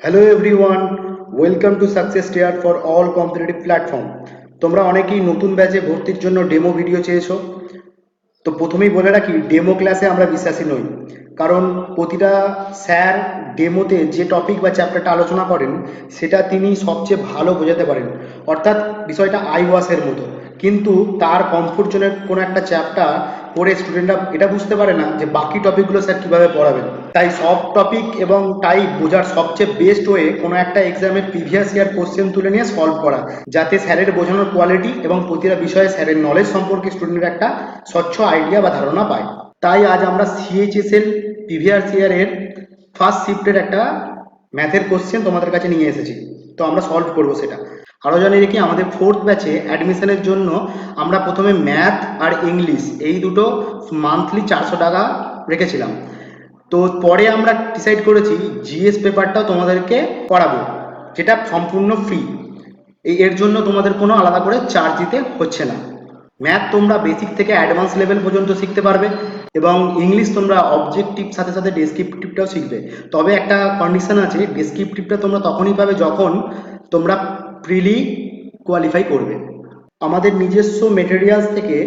Hello everyone, welcome to success tier for all competitive platform. তোমরা অনেকেই নতুন ব্যাচে ভর্তির জন্য ডেমো ভিডিও চেয়েছো। তো প্রথমেই বলে রাখি, ডেমো ক্লাসে আমরা বিশ্বাসী নই। কারণ প্রতিটা স্যার ডেমোতে যে টপিক বা চ্যাপ্টারটা আলোচনা করেন সেটা তিনি সবচেয়ে ভালো বোঝাতে পারেন। অর্থাৎ বিষয়টা আই ওয়াশের মতো। কিন্তু তার কমফোর্ট জোনের কোনো একটা চ্যাপ্টার পড়ে স্টুডেন্টরা এটা বুঝতে পারে না যে বাকি টপিকগুলো স্যার কীভাবে পড়াবেন। তাই সব টপিক এবং টাইপ বোঝার সবচেয়ে বেস্ট ওয়ে কোনো একটা এক্সামের প্রিভিয়াস ইয়ার কোশ্চেন তুলে নিয়ে সলভ করা, যাতে স্যারের বোঝানোর কোয়ালিটি এবং প্রতিটা বিষয়ে স্যারের নলেজ সম্পর্কে স্টুডেন্টরা একটা স্বচ্ছ আইডিয়া বা ধারণা পায়। তাই আজ আমরা সিএইচএসএল প্রিভিয়াস ইয়ারের ফার্স্ট শিফটের একটা ম্যাথের কোশ্চেন তোমাদের কাছে নিয়ে এসেছি। তো আমরা সলভ করবো সেটা। আরও জানিয়ে রেখি, আমাদের ফোর্থ ব্যাচে অ্যাডমিশনের জন্য আমরা প্রথমে ম্যাথ আর ইংলিশ এই দুটো মান্থলি 400 টাকা রেখেছিলাম। তো পরে আমরা ডিসাইড করেছি জিএস পেপারটাও তোমাদেরকে করাবো, যেটা সম্পূর্ণ ফ্রি। এর জন্য তোমাদের কোনো আলাদা করে চার্জ দিতে হচ্ছে না। ম্যাথ তোমরা বেসিক থেকে অ্যাডভান্স লেভেল পর্যন্ত শিখতে পারবে, এবং ইংলিশ তোমরা অবজেক্টিভ সাথে সাথে ডেসক্রিপটিভটাও শিখবে। তবে একটা কন্ডিশন আছে, ডেসক্রিপটিভটা তোমরা তখনই পাবে যখন তোমরা প্রিলি কোয়ালিফাই করবে। আমাদের নিজস্ব মেটেরিয়ালস থেকে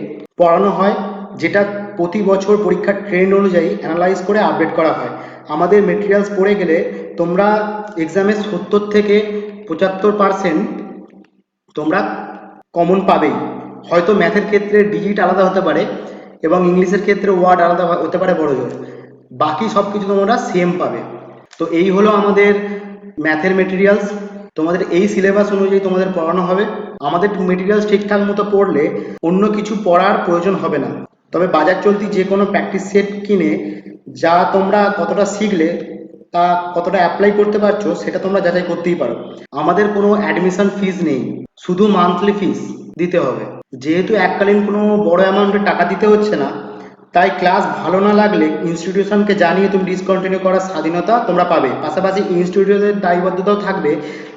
পড়ানো হয়, যেটা প্রতি বছর পরীক্ষার ট্রেন্ড অনুযায়ী অ্যানালাইজ করে আপডেট করা হয়। আমাদের মেটেরিয়ালস পড়ে গেলে তোমরা এক্সামে 70 থেকে 75% তোমরা কমন পাবেই। হয়তো ম্যাথের ক্ষেত্রে ডিজিট আলাদা হতে পারে এবং ইংলিশের ক্ষেত্রে ওয়ার্ড আলাদা হতে পারে বড় জোর, বাকি সব কিছু তোমরা সেম পাবে। তো এই হলো আমাদের ম্যাথের মেটেরিয়ালস। তোমাদের এই সিলেবাস অনুযায়ী তোমাদের পড়ানো হবে। আমাদের মেটেরিয়ালস ঠিকঠাক মতো পড়লে অন্য কিছু পড়ার প্রয়োজন হবে না। তবে বাজার চলতি যে কোনো প্র্যাকটিস সেট কিনে যা তোমরা কতটা শিখলে তা কতটা অ্যাপ্লাই করতে পারছো সেটা তোমরা যাচাই করতেই পারো। আমাদের কোনো অ্যাডমিশন ফিস নেই, শুধু মান্থলি ফিস দিতে হবে। যেহেতু এককালীন কোনো বড় অ্যামাউন্টের টাকা দিতে হচ্ছে না, তাই ক্লাস ভালো না লাগলে ইনস্টিটিউশনকে জানিয়ে তুমি ডিসকন্টিনিউ করার স্বাধীনতা তোমরা পাবে। পাশাপাশি ইনস্টিটিউটের দায়বদ্ধতাও থাকবে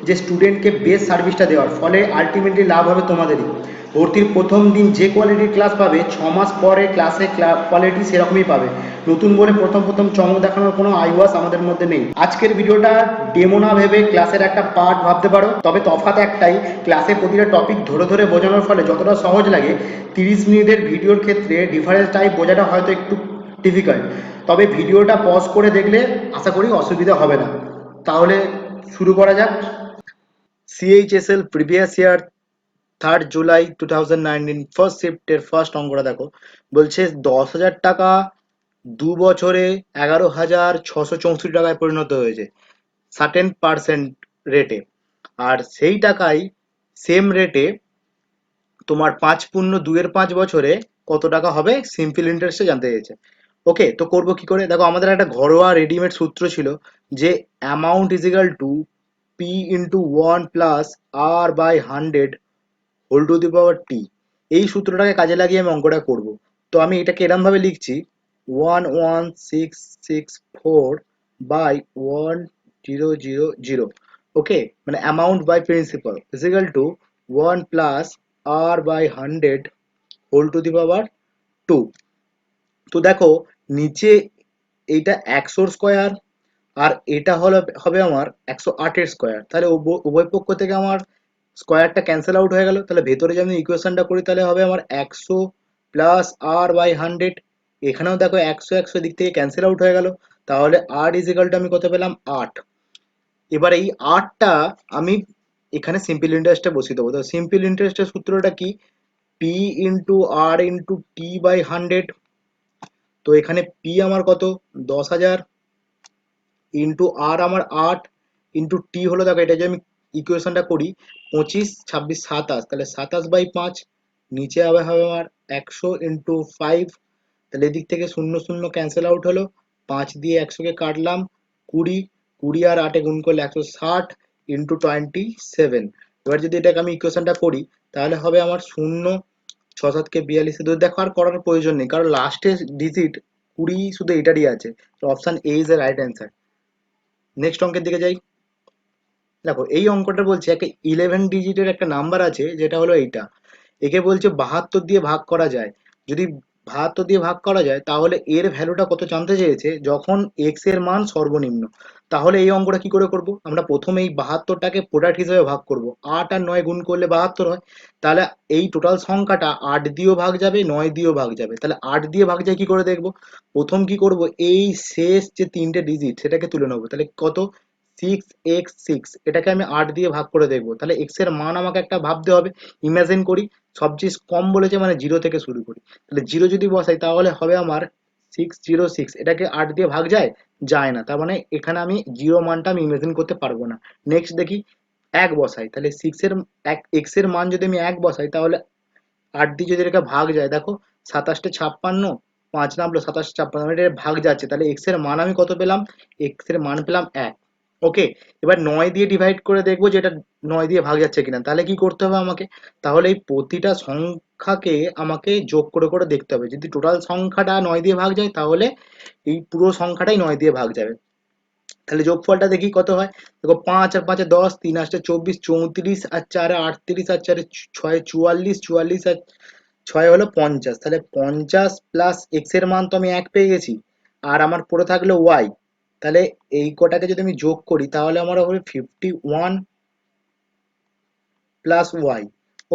যে স্টুডেন্টকে বেস্ট সার্ভিসটা দেওয়ার, ফলে আলটিমেটলি লাভ হবে তোমাদেরই। ভর্তির প্রথম দিন যে কোয়ালিটির ক্লাস পাবে, 6 মাস পরে ক্লাসে কোয়ালিটি সেরকমই পাবে। নতুন বলে প্রথম প্রথম চমক দেখানোর কোনো আইওয়াস আমাদের মধ্যে নেই। আজকের ভিডিওটা ডেমো না ভেবে ক্লাসের একটা পার্ট ভাবতে পারো। তবে তফাৎ একটাই, ক্লাসে প্রতিটা টপিক ধরে ধরে বোঝানোর ফলে যতটা সহজ লাগে, 30 মিনিটের ভিডিওর ক্ষেত্রে ডিফারেন্স টাইপ বোঝাটা হয়তো একটু ডিফিকাল্ট। তবে ভিডিওটা পজ করে দেখলে আশা করি অসুবিধা হবে না। তাহলে শুরু করা যাক। CHSL previous year 3 July 2019 first শিফটের ফার্স্ট অঙ্কটা দেখো। বলছে 10,000 টাকা 2 বছরে 11,664 টাকায় পরিণত হয়েছে সার্টেন পার্সেন্ট রেটে। আর সেই টাকাই সেম রেটে তোমার 5x2 এর 5 বছরে কত টাকা হবে সিম্পল ইন্টারেস্টে জানতে চেয়েছে। ওকে, তো করবো কি করে? দেখো, আমাদের একটা ঘরোয়া রেডিমেড সূত্র ছিল যে amount is equal to P × 1 + R/100 whole to the power T. এই সূত্রটাকে কাজে লাগিয়ে আমি অঙ্কটা করব। তো আমি এটাকে এরম ভাবে লিখছি, 11664/1000। ওকে, মানে amount by principal is equal to 1 + R/100 whole to the power 2। তো দেখো, নিচে এইটা 100 স্কোয়ার আর এটা হলো হবে আমার 108 স্কোয়ার। তাহলে উভয় পক্ষ থেকে আমার স্কোয়ারটা ক্যান্সেল আউট হয়ে গেল। তাহলে ভেতরে যদি আমি ইকুয়েশনটা করি তাহলে হবে আমার 100 + R/100। এখানেও দেখো 100 দিক থেকে ক্যান্সেল আউট হয়ে গেল। তাহলে আর ইজ ইকাল টু আমি কত পেলাম? 8। এবার এই 8টা আমি এখানে সিম্পল ইন্টারেস্টে বসিয়ে দেবো। তো সিম্পল ইন্টারেস্টের সূত্রটা কি? P × R × T/100। তো এখানে পি আমার কত? 10,000 ইন্টু আর আমার 8 ইন্টু টি হলো, দেখো এটা যদি আমি ইকুয়েশনটা করি, 25, 26, 27, তাহলে 27/5। নিচে হবে হবে আমার 100 × 5। তাহলে এদিক থেকে 0 0 ক্যান্সেল আউট হলো, 5 দিয়ে 100কে কাটলাম, 20, 20 আর 8-এ গুণ করলে 160 ইন্টু 27। এবার যদি এটাকে আমি ইকুয়েশনটা করি তাহলে হবে আমার 0, 6 7 কে 42। দেখো আর করার প্রয়োজন নেই, কারণ লাস্টের ডিজিট 20 শুধু এটারই আছে। তো option A is a right answer. Next অঙ্কের দিকে যাই। দেখো, এই অঙ্কটা বলছে একটা 11 ডিজিটের একটা নাম্বার আছে, যেটা হলো এইটা। একে বলছে 72 দিয়ে ভাগ করা যায়। যদি ৭২ দিয়ে ভাগ করা যায়, তাহলে এর ভ্যালুটা কত জানতে চেয়েছে যখন এক্স এর মান সর্বনিম্ন। তাহলে এই অঙ্কটা কি করে করব, আমরা প্রথমে এই ৭২টাকে প্রোডাক্ট হিসেবে ভাগ করব। ৮ আর ৯ গুণ করলে ৭২ হয়। তাহলে এই টোটাল সংখ্যাটা ৮ দিয়েও ভাগ যাবে, ৯ দিয়েও ভাগ যাবে। তাহলে ৮ দিয়ে ভাগ যায় কি করে দেখব, প্রথম কি করব, এই শেষ যে তিনটে ডিজিট সেটাকে তুলে নেবো। তাহলে কত, 6x6, এটাকে আমি ৮ দিয়ে ভাগ করে দেখবো। তাহলে এক্স এর মান আমাকে একটা ভাবতে হবে। ইমাজিন করি, সবচেয়ে কম বলেছে মানে 0 থেকে শুরু করি। তাহলে 0 যদি বসাই তাহলে হবে আমার 606। এটাকে ৮ দিয়ে ভাগ যায়, যায় না। তার মানে এখানে আমি 0 মানটা আমি ইমাজিন করতে পারবো না। নেক্সট দেখি, 1 বসাই, তাহলে 6 এর এক্স এর মান যদি আমি 1 বসাই তাহলে ৮ দিয়ে যদি এটা ভাগ যায়, দেখো ২৭টে ৫৬, ৫ না হলো ২৭ ৫৬, এটা ভাগ যাচ্ছে। তাহলে এক্স এর মান আমি কত পেলাম, এক্স এর মান পেলাম ১। ওকে, এবার ৯ দিয়ে ডিভাইড করে দেখবো যে এটা ৯ দিয়ে ভাগ যাচ্ছে কিনা। তাহলে কি করতে হবে আমাকে, তাহলে এই প্রতিটা সংখ্যাকে আমাকে যোগ করে করে দেখতে হবে। যদি টোটাল সংখ্যাটা ৯ দিয়ে ভাগ যায় তাহলে এই পুরো সংখ্যাটাই ৯ দিয়ে ভাগ যাবে। তাহলে যোগফলটা দেখি কত হয়। দেখো ৫ আর ৫ ১০, ৩ ৮ ২৪, ৩৪ আর ৪ ৩৮ আর ৪ ৬ ৪৪, ৪৪ আর ৬ হলো ৫০। তাহলে ৫০ প্লাস এক্স এর মান তো আমি ১ পেয়ে গেছি, আর আমার পড়ে থাকলো ওয়াই। তাহলে এই কটাকে যদি আমি যোগ করি তাহলে আমার হবে 51 প্লাস ওয়াই।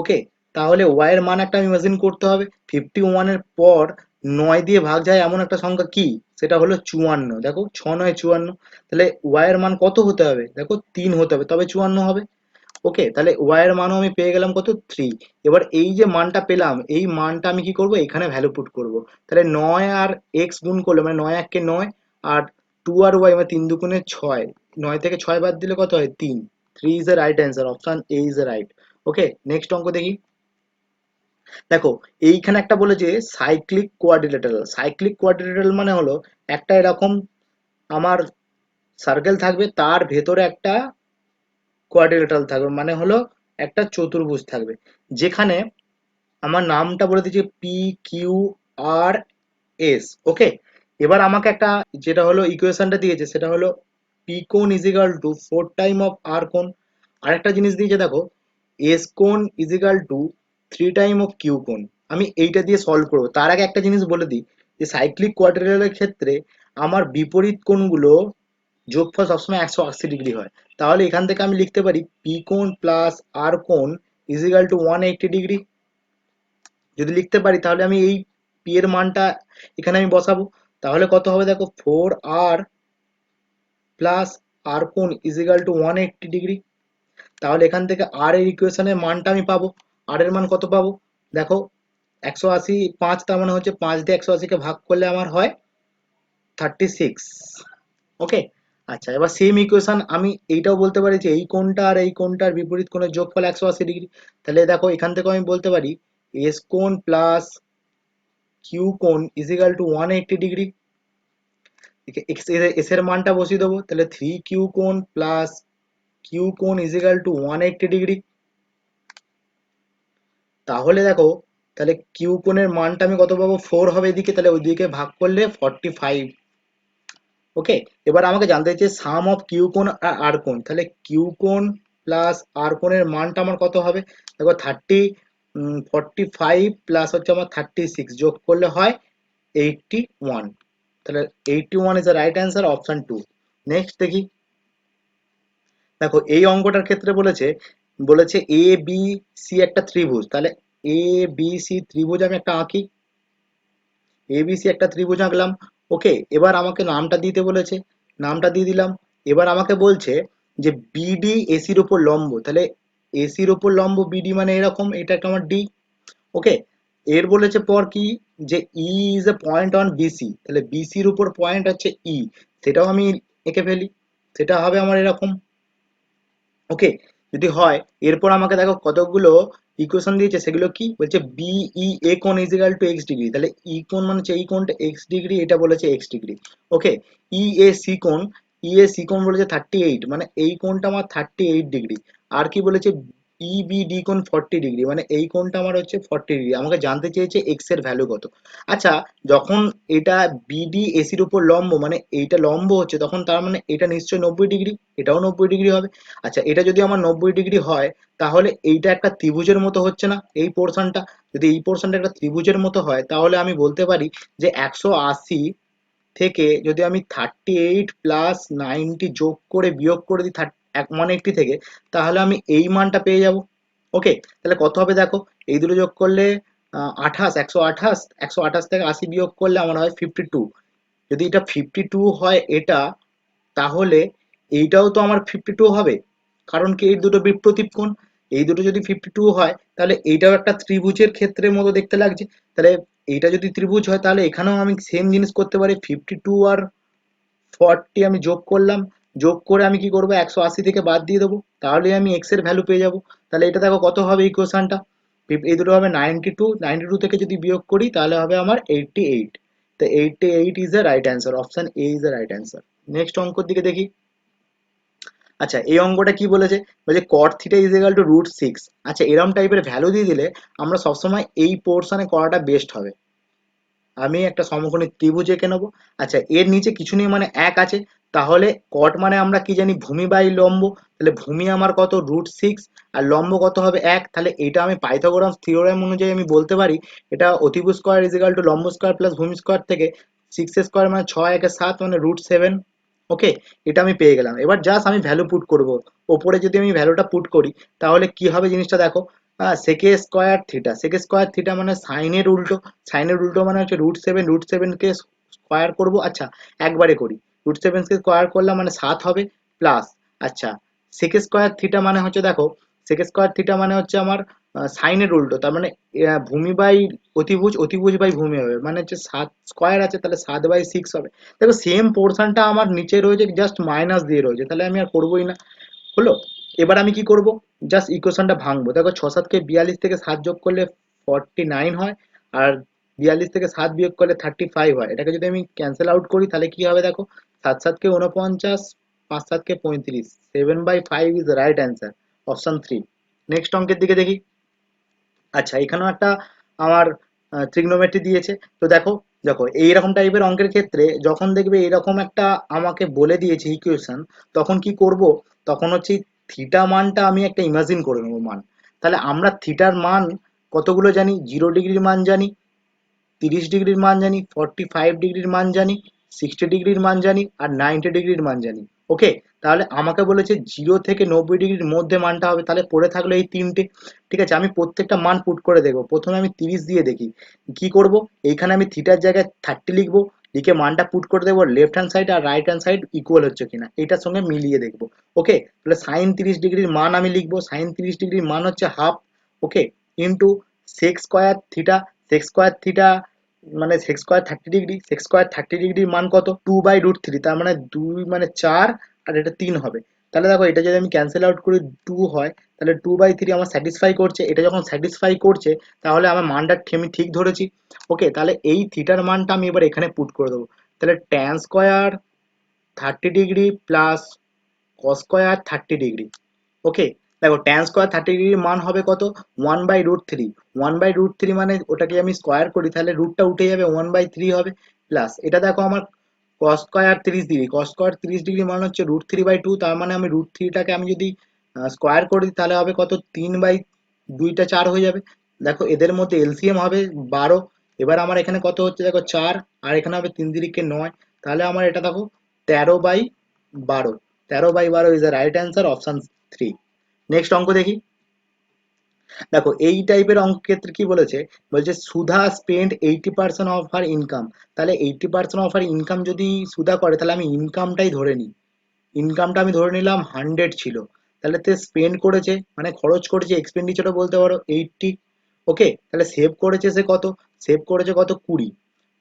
ওকে, তাহলে ওয়াই এর মান একটা ইমাজিন করতে হবে। 51 এর পর ৯ দিয়ে ভাগ যায় এমন একটা সংখ্যা কি, সেটা হলো ৫৪। দেখো ৬ ৯ ৫৪, তাহলে ওয়াই এর মান কত হতে হবে, দেখো ৩ হতে হবে, তবে ৫৪ হবে। ওকে, তাহলে ওয়াই এর মানও আমি পেয়ে গেলাম কত, ৩। এবার এই যে মানটা পেলাম, এই মানটা আমি কি করব, এখানে ভ্যালু পুট করব। তাহলে ৯ আর এক্স গুণ করলে মানে ৯ ১ কে ৯, আর 2 আর ওয়াই মানে ৩ দুগুণে ৬, ৯ থেকে ৬ বাদ দিলে কত হয়, ৩। 3 is the right answer, option A is the right. Okay, next অঙ্ক দেখি। দেখো এইখানে একটা বলেছে সাইক্লিক কোয়াড্রিলেটারাল। সাইক্লিক কোয়াড্রিলেটারাল মানে হলো একটা এরকম আমার সার্কেল থাকবে, তার ভেতরে একটা কোয়াড্রিলেটারাল থাকবে, মানে হলো একটা চতুর্ভুজ থাকবে, যেখানে আমার নামটা বলে দিয়েছে পি কিউ আর এস। ওকে, এবার আমাকে একটা যেটা হলো ইকুয়েশনটা দিয়েছে সেটা হলো পি কোণ is equal to 4 time of R কোণ। আরেকটা জিনিস দিয়েছে দেখো, এস কোণ is equal to 3 time of Q কোণ। আমি এইটা দিয়ে সলভ করবো। তার আগে একটা জিনিস বলে দিই, যে সাইক্লিক কোয়াড্রিলেটারালের ক্ষেত্রে আমার বিপরীত কোণগুলো যোগফল সবসময় ১৮০ ডিগ্রি হয়। তাহলে এখান থেকে আমি লিখতে পারি পি কোণ প্লাস আর কোণ ইজ ইকাল টু 180 ডিগ্রি। যদি লিখতে পারি তাহলে আমি এই পি এর মানটা এখানে আমি বসাবো। তাহলে কত হবে দেখো, 4r প্লাস আর কোণ ইজ ইকাল টু 180 ডিগ্রি। তাহলে এখান থেকে আর এর ইকুয়েশনের মানটা আমি পাবো। আর এর মান কত পাবো, দেখো ১৮০, ৫, তার মানে হচ্ছে ৫ দিয়ে ১৮০কে ভাগ করলে আমার হয় 36। ওকে, আচ্ছা, এবার সেম ইকুয়েশন আমি এইটাও বলতে পারি যে এই কোণটা আর এই কোণটার বিপরীত কোণের যোগফল ১৮০ ডিগ্রি। তাহলে দেখো এখান থেকে আমি বলতে পারি এস কোণ প্লাস কিউ কোণ is equal two 180 degree. S এর মানটা বসিয়ে দেবো, তাহলে 3 কিউ কোণ প্লাস কিউ কোণ ইজ ইকাল টু 180 ডিগ্রি। তাহলে দেখো, তাহলে কিউ কোণের মানটা আমি কত পাবো, 4 হবে এদিকে, তাহলে ওইদিকে ভাগ করলে 45। ওকে, এবার আমাকে জানতে চাইছে সাম অফ কিউ কোণ আর আর কোণ। তাহলে কিউ কোণ প্লাস আর কোণের মানটা আমার কত হবে, দেখো 45 প্লাস হচ্ছে আমার 36 যোগ করলে হয় 81। তাহলে 81 is the right answer, option 2। Next দেখি। দেখো এই অঙ্কটার ক্ষেত্রে বলেছে বলেছে এ বি সি একটা ত্রিভুজ। তাহলে এ বি সি ত্রিভুজ আমি একটা আঁকি। এবিসি একটা ত্রিভুজ আঁকলাম। ওকে, এবার আমাকে নামটা দিতে বলেছে, নামটা দিয়ে দিলাম। এবার আমাকে বলছে যে বিডি এসির উপর লম্ব। তাহলে এসির উপর লম্ব বিডি মানে এরকম, এটা একটা আমার ডি। ওকে, এর বলেছে পর কি, যে E is a point on BC. তাহলে বিসির উপর পয়েন্ট হচ্ছে ই, সেটাও আমি এঁকে ফেলি। সেটা হবে আমার এরকম। ওকে, যদি হয়, এরপর আমাকে দেখো কতগুলো ইকুয়েশন দিয়েছে, সেগুলো কি বলছে, বি ই এ কোণ is equal two x degree. তাহলে ই কোণ মানে হচ্ছে এই কোণটা এক্স ডিগ্রি, এটা বলেছে x degree. Okay, E A C কোণ, ই এ সি কোণ বলেছে 38, মানে এই কোণটা আমার 38 ডিগ্রি। আর কি বলেছে, ইবিডি কোণ 40 ডিগ্রি, মানে এই কোণটা আমার হচ্ছে 40 ডিগ্রি। আমাকে জানতে চেয়েছে এক্স এর ভ্যালু কত। আচ্ছা, যখন এটা বিডি এসির উপর লম্ব, মানে এইটা লম্ব হচ্ছে, তখন তার মানে এটা নিশ্চয়ই 90 ডিগ্রি, এটাও 90 ডিগ্রি হবে। আচ্ছা, এটা যদি আমার 90 ডিগ্রি হয়, তাহলে এইটা একটা ত্রিভুজের মতো হচ্ছে না? এই পোর্শনটা, যদি এই পোর্শনটা একটা ত্রিভুজের মতো হয়, তাহলে আমি বলতে পারি যে 180 থেকে যদি আমি 38 প্লাস 90 যোগ করে বিয়োগ করে দিই 180 থেকে, তাহলে আমি এই মানটা পেয়ে যাব। ওকে, তাহলে কত হবে দেখো, এই দুটো যোগ করলে 28, 128, 128 থেকে 80 বিয়োগ করলে আমার হয় 52। যদি এটা 52 হয় এটা, তাহলে এইটাও তো আমার 52 হবে, কারণ কি এই দুটো বিপ্রতীপ কোণ। এই দুটো যদি 52 হয়, তাহলে এইটাও একটা ত্রিভুজের ক্ষেত্রের মতো দেখতে লাগছে। তাহলে এইটা যদি ত্রিভুজ হয়, তাহলে এখানেও আমি সেম জিনিস করতে পারি, 52 আর 40 আমি যোগ করলাম, যোগ করে আমি কি করব, 180 থেকে বাদ দিয়ে দেবো, তাহলে আমি এক্স এর ভ্যালু পেয়ে যাব। তাহলে এটা দেখো কত হবে ইকুয়েশনটা, এই দুটো হবে 92, 92 থেকে যদি বিয়োগ করি তাহলে হবে আমার 88। তো 88 is the right answer, option A is the right answer. Next অঙ্কর দিকে দেখি। আচ্ছা, এই অঙ্কটা কি বলেছে, বলছে cot theta is equal to √6। আচ্ছা, এরম টাইপের ভ্যালু দিয়ে দিলে আমরা সবসময় এই পোর্শনে করাটা বেস্ট হবে। আমি একটা সমকোণী ত্রিভুজ এঁকে নেবো। আচ্ছা, এর নিচে কিছু নেই মানে এক আছে, তাহলে কট মানে আমরা কি জানি, ভূমি বাই লম্ব। তাহলে ভূমি আমার কত, √6, আর লম্ব কত হবে 1। তাহলে এটা আমি পাইথাগোরাস থিওরেম অনুযায়ী আমি বলতে পারি, এটা অতিভুজ স্কয়ার ইজ ইকুয়াল টু লম্ব স্কয়ার প্লাস ভূমি স্কয়ার থেকে 6 স্কয়ার মানে 6 × 1 = 7 মানে √7। ওকে, এটা আমি পেয়ে গেলাম। এবার জাস্ট আমি ভ্যালু পুট করব। ওপরে যদি আমি ভ্যালুটা পুট করি, তাহলে কি হবে জিনিসটা দেখো, সেকে স্কয়ার থিটা, সেকে স্কয়ার থিটা মানে সাইনের উল্টো, সাইনের উল্টো মানে হচ্ছে √7, √7 কে স্কয়ার করব। আচ্ছা, একবারে করি, √7 কে স্কয়ার করলাম মানে 7 হবে, প্লাস, আচ্ছা, সেকে স্কয়ার থিটা মানে হচ্ছে দেখো, সেকে স্কয়ার থিটা মানে হচ্ছে আমার সাইনের উল্টো, তার মানে ভূমি বাই অতিভুজ, অতিভুজ বাই ভূমি হবে, মানে হচ্ছে 7 স্কয়ার আছে, তাহলে 7/6 হবে। দেখো সেম পোর্শনটা আমার নিচে রয়েছে, জাস্ট মাইনাস দিয়ে রয়েছে, তাহলে আমি আর করবোই না। হলো, এবার আমি কি করব, জাস্ট ইকুয়েশনটা ভাঙবো। দেখো 6 7 কে 42 থেকে 7 যোগ করলে 49 হয়, আর 42 থেকে 7 বিয়োগ করলে 35 হয়। এটাকে যদি আমি ক্যান্সেল আউট করি, তাহলে কি হবে দেখো, 7 7 কে 49, 5 7 কে 35, 7/5 is the right answer, option 3। Next অঙ্কের দিকে দেখি। আচ্ছা, এখানেও একটা আমার ট্রিগনোমেট্রি দিয়েছে। তো দেখো, দেখো এইরকম টাইপের অঙ্কের ক্ষেত্রে যখন দেখবে এরকম একটা আমাকে বলে দিয়েছে ইকুয়েশন, তখন কি করব, তখন হচ্ছে থিটা মানটা আমি একটা ইমাজিন করে নেবো মান। তাহলে আমরা থিটার মান কতগুলো জানি, 0 ডিগ্রির মান জানি, 30 ডিগ্রির মান জানি, 45 ডিগ্রির মান জানি, 60 ডিগ্রির মান জানি, আর 90 ডিগ্রির মান জানি। ওকে, তাহলে আমাকে বলেছে 0 থেকে 90 ডিগ্রির মধ্যে মানটা হবে, তাহলে পড়ে থাকলো এই তিনটে। ঠিক আছে, আমি প্রত্যেকটা মান পুট করে দেখবো। প্রথমে আমি 30 দিয়ে দেখি কি করব, এইখানে আমি থিটার জায়গায় 30 লিখবো, লিখে মানটা পুট করে দেবো, লেফট হ্যান্ড সাইড আর রাইট হ্যান্ড সাইড ইকুয়াল হচ্ছে কিনা এটার সঙ্গে মিলিয়ে দেখবো। ওকে, তাহলে সাইন 30 ডিগ্রির মান আমি লিখবো, সাইন 30 ডিগ্রির মান হচ্ছে half. Okay, into sec square theta, sec square theta মানে sec square 30 degree, sec square 30 ডিগ্রির মান কত, 2/√3, তার মানে 2 মানে 4, আর এটা 3 হবে। তাহলে দেখো এটা যদি আমি ক্যান্সেল আউট করি 2 হয়, তাহলে 2/3 আমার স্যাটিসফাই করছে। এটা যখন স্যাটিসফাই করছে, তাহলে আমার মানটা আমি ঠিক ধরেছি। ওকে, তাহলে এই থিটার মানটা আমি এবার এখানে পুট করে দেবো। তাহলে tan square 30 degree plus cos square 30 degree. Okay, দেখো ট্যান স্কোয়ার 30 ডিগ্রির মান হবে কত, 1/√3। 1/√3 মানে ওটাকে আমি স্কোয়ার করি, তাহলে রুটটা উঠে যাবে, 1/3 হবে, প্লাস এটা দেখো আমার কস স্কোয়ার 30 ডিগ্রি, কস স্কোয়ার 30 ডিগ্রি মানে হচ্ছে √3/2, তার মানে আমি √3টাকে আমি যদি স্কোয়ার করি, তাহলে হবে কত, 3/2টা 4 হয়ে যাবে। দেখো এদের মধ্যে এলসিএম হবে 12। এবার আমার এখানে কত হচ্ছে দেখো 4, আর এখানে হবে 3 3 9, তাহলে আমার এটা দেখো 13/12, 13/12 is the right answer, option 3। Next অঙ্ক দেখি। দেখো এই টাইপের অঙ্কের ক্ষেত্রে কি বলেছে, বলছে সুধা স্পেন্ড 80% অফ হার ইনকাম। তাহলে 80% অফ হার ইনকাম যদি সুধা করে, তাহলে আমি ইনকামটাই ধরে নিই, ইনকামটা আমি ধরে নিলাম 100 ছিল, তাহলে তে স্পেন্ড করেছে মানে খরচ করেছে, এক্সপেন্ডিচারও বলতে পারো 80। ওকে, তাহলে সেভ করেছে সে কত, সেভ করেছে কত, 20।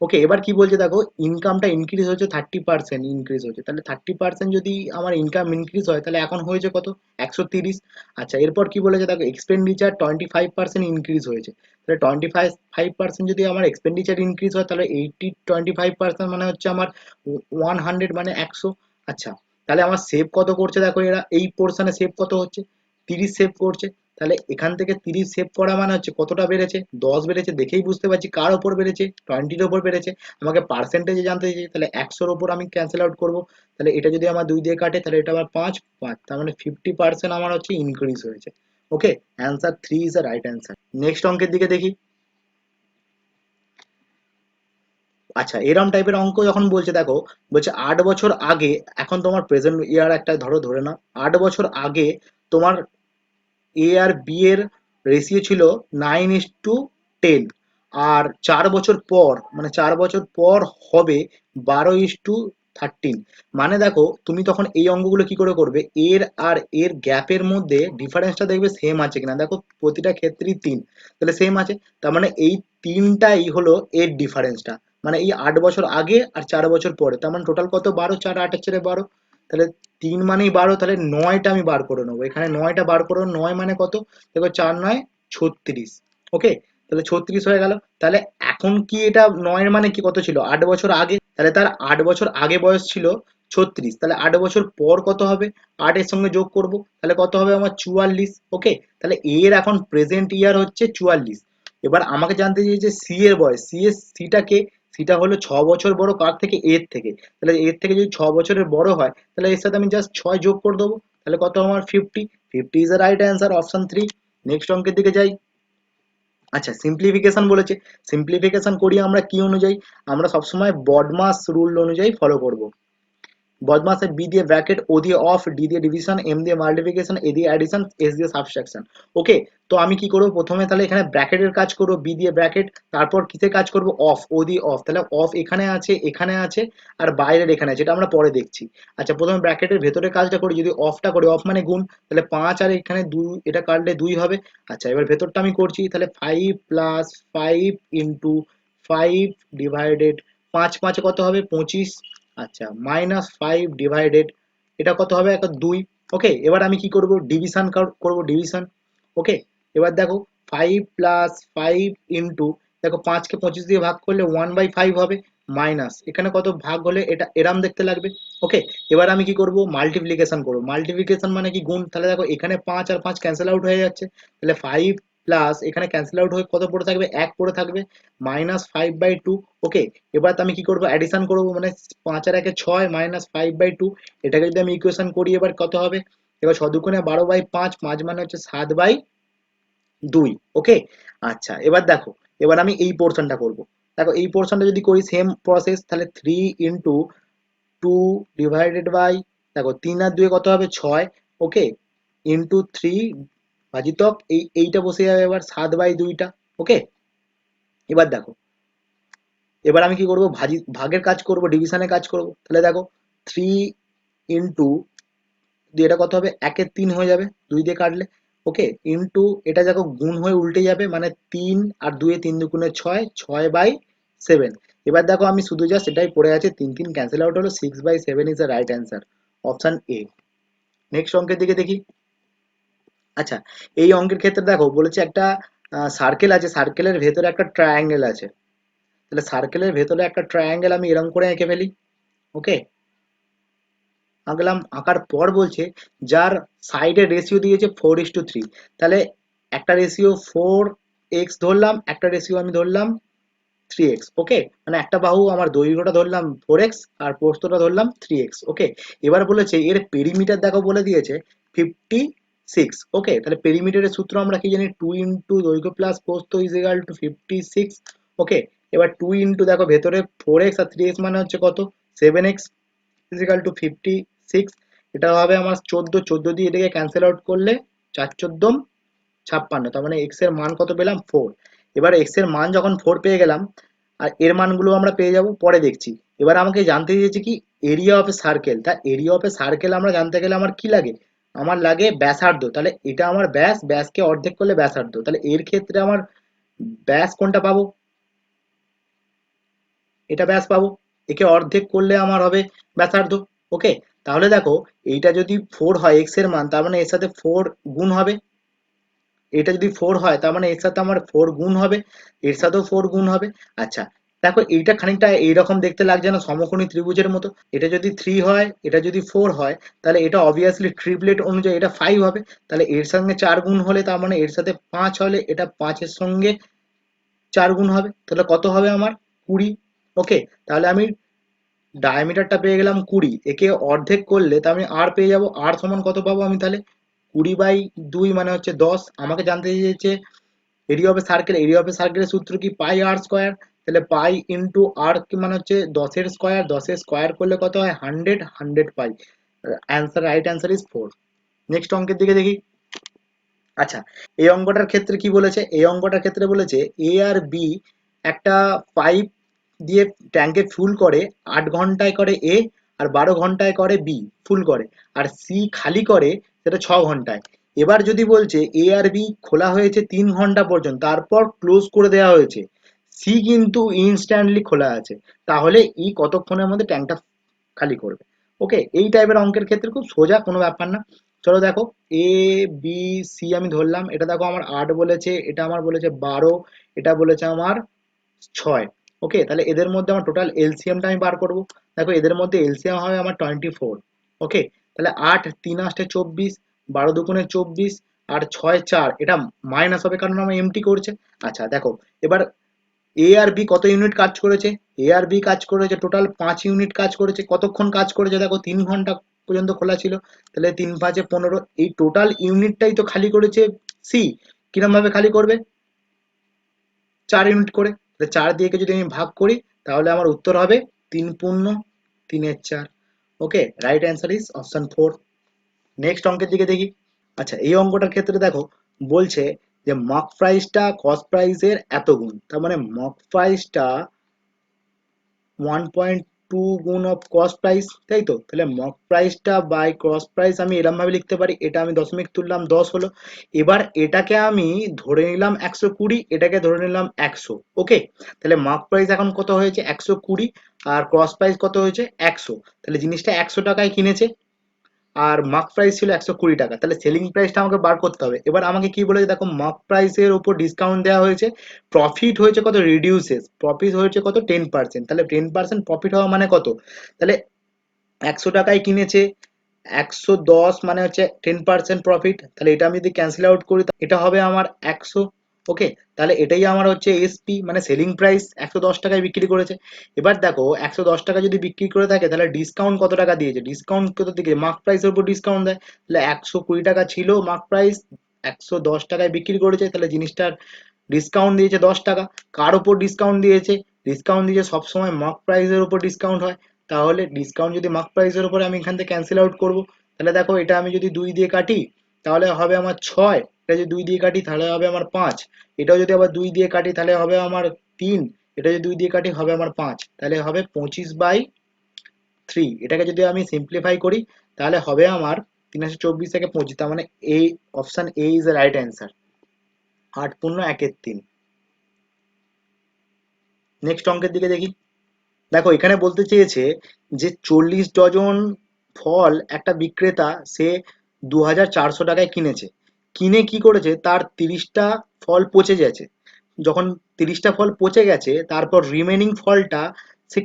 ওকে, এবার কি বলছে দেখো, ইনকামটা ইনক্রিজ হচ্ছে 30% ইনক্রিজ হচ্ছে, তাহলে 30% যদি আমার ইনকাম ইনক্রিজ হয়, তাহলে এখন হয়েছে কত, 130। আচ্ছা, এরপর কি বলেছে দেখো, এক্সপেন্ডিচার 25% ইনক্রিজ হয়েছে, তাহলে 25% যদি আমার এক্সপেন্ডিচার ইনক্রিজ হয়, তাহলে 25% মানে হচ্ছে আমার 100 মানে 100। আচ্ছা, তাহলে আমার সেভ কত করছে দেখো, এরা এই পোর্শনে সেভ কত হচ্ছে, 30 সেভ করছে। তাহলে এখান থেকে 30 সেভ করা মানে হচ্ছে কতটা বেড়েছে, 10 বেড়েছে, দেখেই বুঝতে পারছি কার ওপর বেড়েছে, 20-র ওপর বেড়েছে। আমাকে পার্সেন্টেজে জানতে চাইছে, তাহলে 100-র ওপর আমি ক্যান্সেল আউট করবো। তাহলে এটা যদি আমার 2 দিয়ে কাটে তাহলে এটা আবার 5 5, তার মানে 50% আমার হচ্ছে ইনক্রিজ হয়েছে। Okay, answer 3 is the right answer. Next অঙ্কের দিকে দেখি। আচ্ছা, এরম টাইপের অঙ্ক যখন বলছে, দেখো বলছে 8 বছর আগে, এখন তোমার প্রেজেন্ট ইয়ার একটা ধরে নাও, 8 বছর আগে তোমার এ আর বি এর রেশিও ছিল 9:10, আর 4 বছর পর, মানে 4 বছর পর হবে 12:13। মানে দেখো তুমি তখন এই অঙ্কগুলো কি করে করবে, এর আর এর গ্যাপের মধ্যে ডিফারেন্সটা দেখবে সেম আছে কিনা। দেখো প্রতিটা ক্ষেত্রেই 3, তাহলে সেম আছে। তার মানে এই তিনটাই হলো এর ডিফারেন্সটা, মানে এই 8 বছর আগে আর 4 বছর পরে, তার মানে টোটাল কত, 12, 4 8 ছেড়ে 12, তাহলে 3 মানেই 12, তাহলে 9টা আমি বার করে নেবো, এখানে 9টা বার করে 9 মানে কত, দেখো 4 9 36। ওকে, তাহলে 36 হয়ে গেল। তাহলে এখন কি এটা 9 এর মানে কি কত ছিল, 8 বছর আগে, তাহলে তার 8 বছর আগে বয়স ছিল 36, তাহলে 8 বছর পর কত হবে, 8 এর সঙ্গে যোগ করব, তাহলে কত হবে আমার 44। ওকে, তাহলে এর এখন প্রেজেন্ট ইয়ার হচ্ছে 44। এবার আমাকে জানতে চাইছে সি এর বয়স, সিটাকে, সিটা হলো 6 বছর বড় কার থেকে, এর থেকে। তাহলে এর থেকে যদি 6 বছরের বড় হয়, তাহলে এর সাথে আমি জাস্ট 6 যোগ করে দেবো, তাহলে কত আমার 50। 50 is the right answer, option 3। Next অঙ্কের দিকে যাই। আচ্ছা, সিম্পলিফিকেশন বলেছে, সিম্পলিফিকেশন করি আমরা কি অনুযায়ী, আমরা সবসময় বডমাস রুল অনুযায়ী ফলো করব। বদমাসে বি দিয়ে ব্র্যাকেট, ও দিয়ে অফ, ডি দিয়ে ডিভিশন, এম দিয়ে মাল্টিপ্লিকেশন, এ দিয়ে অ্যাডিশন, এস দিয়ে সাবট্রাকশন। ওকে, তো আমি কি করব, প্রথমে তাহলে এখানে ব্র্যাকেটের কাজ করব, বি দিয়ে ব্র্যাকেট, তারপর কিসে কাজ করব, অফ, ও দিয়ে অফ, তাহলে অফ এখানে আছে, এখানে আছে, আর বাইরের এখানে আছে, এটা আমরা পরে দেখছি। আচ্ছা, প্রথমে ব্র্যাকেটের ভেতরে কাজটা করি, যদি অফটা করি, অফ মানে গুণ, তাহলে 5 আর এখানে 2, এটা কাটলে 2 হবে। আচ্ছা, এবার ভেতরটা আমি করছি, তাহলে 5 প্লাস 5 ইন্টু 5 ডিভাইডেড 5, 5 কত হবে 25। আচ্ছা, -5 ডিভাইডেড, এটা কত হবে, একটা 2। ওকে, এবার আমি কি করব, ডিভিশন করব, ডিভিশন। ওকে, এবার দেখো 5 প্লাস 5 ইন্টু, দেখো 5 কে 25 দিয়ে ভাগ করলে 1/5 হবে, মাইনাস এখানে কত ভাগ হলে এটা এরাম দেখতে লাগবে। ওকে, এবার আমি কি করব, মাল্টিপ্লিকেশন করব। মাল্টিপ্লিকেশন মানে কি, গুণ। তাহলে দেখো এখানে 5 আর 5 ক্যান্সেল আউট হয়ে যাচ্ছে, তাহলে 5 প্লাস এখানে ক্যান্সেল আউট হয়ে কত পড়ে থাকবে, 1 পড়ে থাকবে, -5/2। ওকে, এবার আমি কি করব, অ্যাডিশন করব, মানে 5 আর 1 6, -5/2, এটাকে যদি আমি ইকুয়েশন করি এবার কত হবে, এবার সদুগুণে 12/5, 5 মানে হচ্ছে 7/2। ওকে, আচ্ছা এবার দেখো, এবার আমি এই পোর্শনটা করব। দেখো এই পোর্শনটা যদি করি সেম প্রসেস, তাহলে 3 ইন্টু 2 ডিভাইডেড বাই, দেখো 3 আর 2 কত হবে 6। ওকে, ইন্টু 3 ভাজিতক এইটা বসে যাবে এবার 7/2টা। ওকে, এবার দেখো, এবার আমি কি করব, ভাগের কাজ করব, ডিভিশনের কাজ করব। তাহলে দেখো 3 ইন্টু দিয়ে এটা কত হবে, 1-এর 3 হয়ে যাবে 2 দিয়ে কাটলে। ওকে, ইন্টু এটা দেখো গুণ হয়ে উল্টে যাবে, মানে 3 আর 2 এ 3 দুগুণে 6, 6/7। এবার দেখো আমি শুধু জাস্ট এটাই পড়ে আছে, 3 3 ক্যান্সেল আউট হলো, 6/7 is the right answer, option A. Next অঙ্কের দিকে দেখি। আচ্ছা, এই অঙ্কের ক্ষেত্রে দেখো বলেছে একটা সার্কেল আছে, সার্কেলের ভেতরে একটা ট্রায়াঙ্গেল আছে। তাহলে সার্কেলের ভেতরে একটা ট্রায়াঙ্গেল আমি এরকম করে এঁকে ফেলি। ওকে, আঁকলাম, আঁকার পর বলছে যার সাইডের রেশিও দিয়েছে 4:3, তাহলে একটা রেশিও 4x ধরলাম, একটা রেশিও আমি ধরলাম 3x। ওকে, মানে একটা বাহু আমার দৈর্ঘ্যটা ধরলাম 4x আর প্রস্থটা ধরলাম 3x। ওকে, এবার বলেছে এর পেরিমিটার দেখো বলে দিয়েছে 56। ওকে, তাহলে পেরিমিটারের সূত্র আমরা কি জানি, 2 ইন্টু দৈর্ঘ্য প্লাস প্রস্থ ইজ ইকুয়াল টু 56। ওকে, এবার 2 ইন্টু দেখো ভেতরে 4x আর 3x মানে হচ্ছে কত, 7x ইজ ইকুয়াল টু 56। এটা হবে আমার 14, 14 দিয়ে এটাকে ক্যান্সেল আউট করলে 4 14 56, তার মানে এক্স এর মান কত পেলাম, 4। এবার এক্স এর মান যখন 4 পেয়ে গেলাম, আর এর মানগুলো আমরা পেয়ে যাব পরে দেখছি। এবার আমাকে জানতে দিয়েছে কি, এরিয়া অফ এ সার্কেল। তা এরিয়া অফ এ সার্কেল আমরা জানতে গেলে আমার কি লাগে, আমার লাগে ব্যাসার্ধ। তাহলে এটা আমার ব্যাস, ব্যাসকে অর্ধেক করলে ব্যাসার্ধ, তাহলে এর ক্ষেত্রে আমার ব্যাস কোনটা পাবো, এটা ব্যাস পাবো, একে অর্ধেক করলে আমার হবে ব্যাসার্ধ। ওকে, তাহলে দেখো এইটা যদি 4 হয় এক্স এর মান, তার মানে এর সাথে 4 গুণ হবে, এটা যদি 4 হয় তার মানে এর সাথে আমার 4 গুণ হবে, এর সাথেও 4 গুণ হবে। আচ্ছা, দেখো এইটা খানিকটা এইরকম দেখতে লাগছে না সমকোণী ত্রিভুজের মতো? এটা যদি 3 হয়, এটা যদি 4 হয়, তাহলে এটা অবভিয়াসলি ট্রিপলেট অনুযায়ী এটা 5 হবে। তাহলে এর সঙ্গে 4 গুণ হলে তার মানে এর সাথে 5 হলে এটা 5 এর সঙ্গে 4 গুণ হবে। তাহলে কত হবে আমার? 20। ওকে, তাহলে আমি ডায়ামিটারটা পেয়ে গেলাম 20, একে অর্ধেক করলে তা আমি আর পেয়ে যাব। আর সমান কত পাবো আমি তাহলে? 20/2 মানে হচ্ছে 10। আমাকে জানতে চেয়েছে area of a circle. Area of a সার্কেলের সূত্র কি? Pi R square. তাহলে পাই ইন্টু আর কি মানে হচ্ছে 10-এর স্কোয়ার। 10-এর স্কোয়ার করলে কত হয়? 100। 100 pi. Answer, right answer is 4। Next অঙ্কের দিকে দেখি। আচ্ছা, এই অঙ্কটার ক্ষেত্রে কি বলেছে? এই অঙ্কটার ক্ষেত্রে বলেছে এ আর বি একটা পাইপ দিয়ে ট্যাঙ্কে ফুল করে 8 ঘন্টায় করে এ, আর 12 ঘন্টায় করে বি ফুল করে, আর সি খালি করে সেটা 6 ঘন্টায়। এবার যদি বলছে এ আর বি খোলা হয়েছে 3 ঘন্টা পর্যন্ত, তারপর ক্লোজ করে দেওয়া হয়েছে, সি কিন্তু ইনস্ট্যান্টলি খোলা আছে, তাহলে ই কতক্ষণের মধ্যে ট্যাঙ্কটা খালি করবে? ওকে, এই টাইপের অঙ্কের ক্ষেত্রে খুব সোজা, কোনো ব্যাপার না। চলো দেখো, এ বি সি আমি ধরলাম। এটা দেখো আমার 8 বলেছে, এটা আমার বলেছে 12, এটা বলেছে আমার 6। ওকে, তাহলে এদের মধ্যে আমার টোটাল এলসিএমটা আমি বার করব। দেখো এদের মধ্যে এলসিএম হবে আমার 24। ওকে, তাহলে 8 3 8 24, 12 দুগুণে 24, আর 6 4, এটা মাইনাস হবে কারণ আমার এমটি করছে। আচ্ছা দেখো, এবার এ আর বি কত ইউনিট কাজ করেছে? এ আর বি কাজ করেছে টোটাল 5 ইউনিট কাজ করেছে। কতক্ষণ কাজ করেছে? দেখো 3 ঘন্টা পর্যন্ত খোলা ছিল, তাহলে 3 5 15, এই টোটাল ইউনিটটাই তো খালি করেছে সি। কিরম ভাবে খালি করবে? 4 ইউনিট করে। তাহলে 4 দিয়ে যদি আমি ভাগ করি, তাহলে আমার উত্তর হবে 3×3=4। Okay, right answer is option 4। Next অঙ্কের দিকে দেখি। আচ্ছা, এই অঙ্কটার ক্ষেত্রে দেখো বলছে যে মক প্রাইসটা কস্ট প্রাইসের এত গুণ, তার মানে মক প্রাইসটা 1.2 গুণ অফ কস্ট প্রাইস, তাই তো? তাহলে মক প্রাইসটা বাই কস্ট প্রাইস আমি এরম ভাবে লিখতে পারি। এটা আমি দশমিক তুললাম, 10 হলো। এবার এটাকে আমি ধরে নিলাম 120, এটাকে ধরে নিলাম 100। ওকে, তাহলে মক প্রাইস এখন কত হয়েছে? 120, আর কস্ট প্রাইস কত হয়েছে? 100। তাহলে জিনিসটা 100 টাকায় কিনেছে, আর মার্ক প্রাইস ছিল 120 টাকা, তাহলে সেলিং প্রাইসটা আমাকে বার করতে হবে। এবার আমাকে কি বলেছে? দেখো মার্ক প্রাইসের উপর ডিসকাউন্ট দেওয়া হয়েছে, প্রফিট হয়েছে কত? রিডিউসেস প্রফিট হয়েছে কত? 10%। তাহলে 10% প্রফিট হওয়া মানে কত? তাহলে 100 টাকায় কিনেছে, 110 মানে হচ্ছে 10% প্রফিট। তাহলে এটা আমি যদি ক্যান্সেল আউট করি, এটা হবে আমার 100। ওকে, তাহলে এটাই আমার হচ্ছে এসপি মানে সেলিং প্রাইস, 110 টাকায় বিক্রি করেছে। এবার দেখো 110 টাকা যদি বিক্রি করে থাকে, তাহলে ডিসকাউন্ট কত টাকা দিয়েছে? ডিসকাউন্ট কত দিকে? মার্ক প্রাইসের উপর ডিসকাউন্ট দেয়। তাহলে 120 টাকা ছিল মার্ক প্রাইস, 110 টাকায় বিক্রি করেছে, তাহলে জিনিসটার ডিসকাউন্ট দিয়েছে 10 টাকা। কার উপর ডিসকাউন্ট দিয়েছে? ডিসকাউন্ট দিয়েছে সবসময় মার্ক প্রাইসের উপর ডিসকাউন্ট হয়। তাহলে ডিসকাউন্ট যদি মার্ক প্রাইসের উপরে, আমি এখান থেকে ক্যান্সেল আউট করব। তাহলে দেখো এটা আমি যদি 2 দিয়ে কাটি, তাহলে হবে আমার 6। এটা যদি 2 দিয়ে কাটি তাহলে হবে আমার 5। এটাও যদি আবার 2 দিয়ে কাটি তাহলে হবে আমার 3। এটা যদি 2 দিয়ে কাটি হবে আমার 5। তাহলে হবে 25/3। এটাকে যদি আমি সিম্পলিফাই করি, তাহলে হবে আমার 324 থেকে 25, তার মানে এই option A is the right answer. 8×1=3। Next অঙ্কের দিকে দেখি। দেখো এখানে বলতে চেয়েছে যে 40 ডজন ফল একটা বিক্রেতা সে 2400 টাকায় কিনেছে। কিনে কি করেছে? তার 30টা ফল পচে গেছে। যখন 30টা ফল পচে গেছে, তারপর রিমেনিং ফলটা সে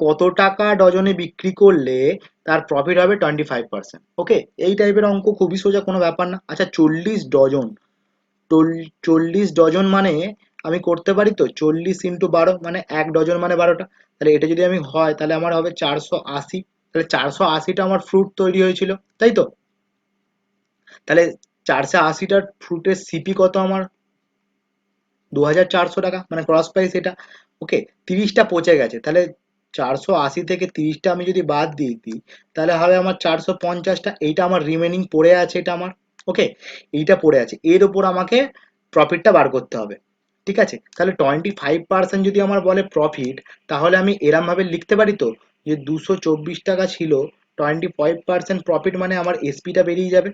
কত টাকা ডজনে বিক্রি করলে তার প্রফিট হবে 25%। ওকে, এই টাইপের অঙ্ক খুবই সোজা, কোনো ব্যাপার না। আচ্ছা, 40 ডজন, 40 ডজন মানে আমি করতে পারি তো 40 × 12, মানে 1 ডজন মানে 12টা। তাহলে এটা যদি আমি হয়, তাহলে আমার হবে 480। তাহলে 480টা আমার ফ্রুট তৈরি হয়েছিল, তাই তো? তাহলে 480টার ফ্রুটের সিপি কত আমার? 2400 টাকা, মানে ক্রস প্রাইস এটা। ওকে, 30টা পচে গেছে, তাহলে 480 থেকে 30টা আমি যদি বাদ দিয়ে দিই, তাহলে হবে আমার 450টা। এইটা আমার রিমেনিং পড়ে আছে, এটা আমার। ওকে, এইটা পড়ে আছে, এর উপর আমাকে প্রফিটটা বার করতে হবে। ঠিক আছে, তাহলে 25% যদি আমার বলে প্রফিট, তাহলে আমি এরম ভাবে লিখতে পারি তো যে 224 টাকা ছিল, 25% প্রফিট মানে আমার এসপিটা বেরিয়ে যাবে,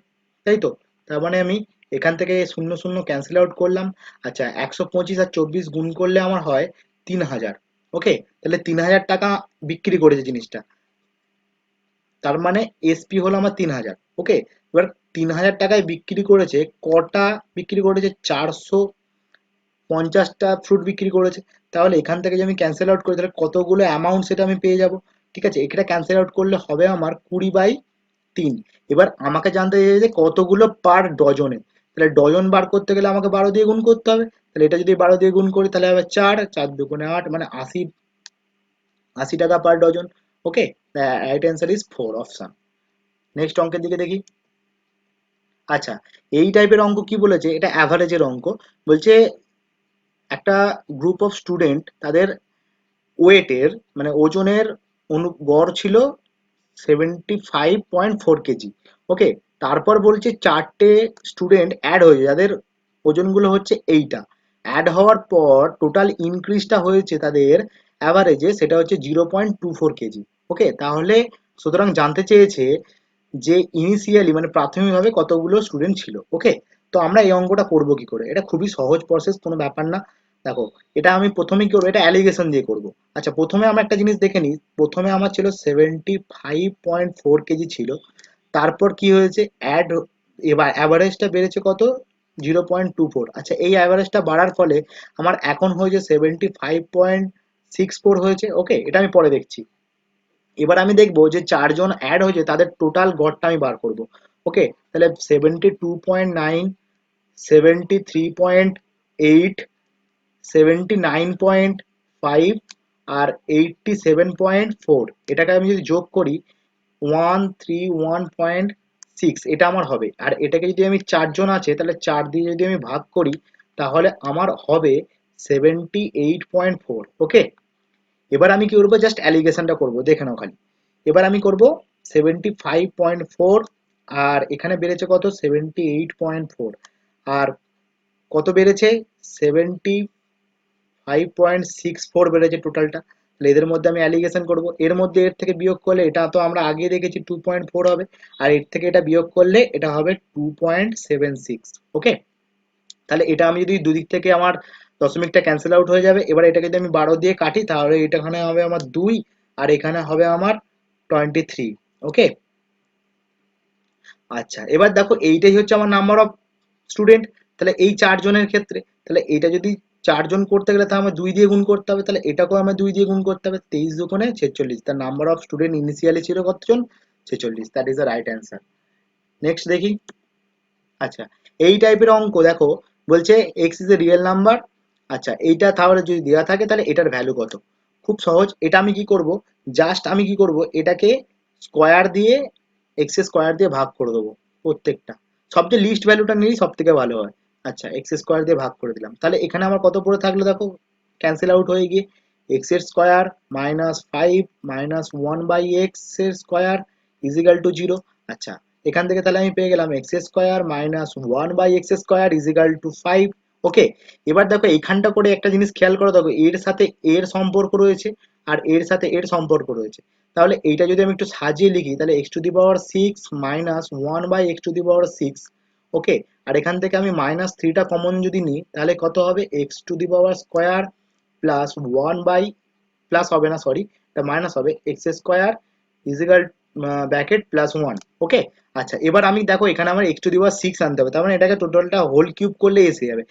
তাই তো? তার মানে আমি এখান থেকে শূন্য শূন্য ক্যান্সেল আউট করলাম। আচ্ছা, 125 আর 24 গুণ করলে আমার হয় 3000। ওকে, তাহলে 3000 টাকা বিক্রি করেছে জিনিসটা, তার মানে এসপি হলো আমার 3000। ওকে, এবার 3000 টাকায় বিক্রি করেছে, কটা বিক্রি করেছে? 400 50টা ফ্রুট বিক্রি করেছে। তাহলে এখান থেকে যদি আমি ক্যান্সেল আউট করি তাহলে কতগুলো অ্যামাউন্ট সেটা আমি পেয়ে যাব। ঠিক আছে, এটা ক্যান্সেল আউট করলে হবে আমার 20/3। এবার আমাকে জানতে চাইছে যে কতগুলো পার ডজনে। তাহলে ডজন বার করতে গেলে আমাকে 12 দিয়ে গুণ করতে হবে। তাহলে এটা যদি 12 দিয়ে গুণ করি তাহলে হবে 4, 4 দুগুণে 8, মানে 80 টাকা per dozen. Okay, right answer is 4 option. Next অঙ্কের দিকে দেখি। আচ্ছা, এই টাইপের অঙ্ক কি বলেছে, এটা অ্যাভারেজের অঙ্ক। বলছে একটা গ্রুপ অফ স্টুডেন্ট, তাদের ওয়েটের মানে ওজনের গড় ছিল 75.4 কেজি। ওকে, তারপর বলছে চারটে স্টুডেন্ট অ্যাড হয়েছে যাদের ওজনগুলো হচ্ছে এইটা। অ্যাড হওয়ার পর টোটাল ইনক্রিজটা হয়েছে তাদের অ্যাভারেজে, সেটা হচ্ছে 0.24 কেজি। ওকে, তাহলে সুতরাং জানতে চেয়েছে যে ইনিশিয়ালি মানে প্রাথমিকভাবে কতগুলো স্টুডেন্ট ছিল। ওকে, তো আমরা এই অঙ্কটা করব কি করে? এটা খুবই সহজ প্রসেস, কোনো ব্যাপার না। দেখো, এটা আমি প্রথমেই কি করবো, এটা অ্যালিগেশন দিয়ে করব। আচ্ছা, প্রথমে আমরা একটা জিনিস দেখে নিই। প্রথমে আমার ছিল 75.4 কেজি ছিল। তারপর কি হয়েছে, এবার অ্যাভারেজটা বেড়েছে কত, 0.24। আচ্ছা, এই অ্যাভারেজটা বাড়ার ফলে আমার এখন হয়েছে 75.64 হয়েছে। ওকে, এটা আমি পরে দেখছি। এবার আমি দেখবো যে চারজন অ্যাড হয়েছে তাদের টোটাল গড়টা আমি বার করব। ওকে, তাহলে 72.9, 73.8, 79.5 আর 87.4, এটাকে আমি যদি যোগ করি 131.6 এটা আমার হবে। আর এটাকে যদি আমি চারজন আছে তাহলে 4 দিয়ে যদি আমি ভাগ করি তাহলে আমার হবে 78.4। ওকে, এবার আমি কি করবো, জাস্ট অ্যালিগেশনটা করবো, দেখে নাও খালি। এবার আমি করব 75.4, আর এখানে বেড়েছে কত, 78.4, আর কত বেড়েছে, 75.64 বেড়েছে টোটালটা। তাহলে এদের মধ্যে আমি অ্যালিগেশন করব। এর মধ্যে এর থেকে বিয়োগ করলে এটা তো আমরা আগে দেখেছি 2.4 হবে, আর এর থেকে এটা বিয়োগ করলে এটা হবে 2.76। ওকে, তাহলে এটা আমি যদি দুদিক থেকে আমার দশমিকটা ক্যান্সেল আউট হয়ে যাবে। এবার এটাকে যদি আমি 12 দিয়ে কাটি তাহলে এটা এখানে হবে আমার 2, আর এখানে হবে আমার 23। ওকে, আচ্ছা, এবার দেখো এইটাই হচ্ছে আমার নাম্বার অফ স্টুডেন্ট। তাহলে এই চারজনের ক্ষেত্রে, তাহলে এটা যদি চারজন করতে গেলে তাহলে আমার 2 দিয়ে গুণ করতে হবে, তাহলে এটাকেও আমার 2 দিয়ে গুণ করতে হবে। 23 দুগুণে 46, তার নাম্বার অফ স্টুডেন্ট ইনিশিয়ালি ছিল কতজন, 46। That is the right answer. Next দেখি। আচ্ছা, এই টাইপের অঙ্ক দেখো, বলছে x is a real number. আচ্ছা, এইটা তাহলে যদি দেওয়া থাকে তাহলে এটার ভ্যালু কত। খুব সহজ, এটা আমি কি করব, জাস্ট আমি কি করব, এটাকে স্কোয়ার দিয়ে, এক্স স্কোয়ার দিয়ে ভাগ করে দেবো প্রত্যেকটা। সবচেয়ে লিস্ট ভ্যালুটা নিয়েই সব থেকে ভালো হয়। আচ্ছা, এক্স স্কোয়ার দিয়ে ভাগ করে দিলাম, তাহলে এখানে আমার কত পড়ে থাকলো দেখো, ক্যান্সেল আউট হয়ে গিয়ে এক্স এর স্কোয়ার মাইনাস 5 মাইনাস 1/x এর স্কোয়ার ইজিক্যাল টু 0। আচ্ছা, এখান থেকে তাহলে আমি পেয়ে গেলাম x square minus 1/x square equal to 5। Okay, এবার দেখো এইখানটা করে একটা জিনিস খেয়াল করে দেখো, এর সাথে এর সম্পর্ক রয়েছে আর এর সাথে এর সম্পর্ক রয়েছে। তাহলে এইটা যদি আমি একটু সাজিয়ে লিখি তাহলে x⁻6 মাইনাস 1/x⁻6। ওকে, আর এখান থেকে আমি -3টা কমন যদি নিই তাহলে কত হবে, x² প্লাস 1 বাই, প্লাস হবে না সরি, এটা মাইনাস হবে, x square equal bracket plus 1। Okay, আচ্ছা, এবার আমি দেখো এখানে আমার x⁻6 আনতে হবে, তার মানে এটাকে টোটালটা হোল কিউব করলে এসে যাবে।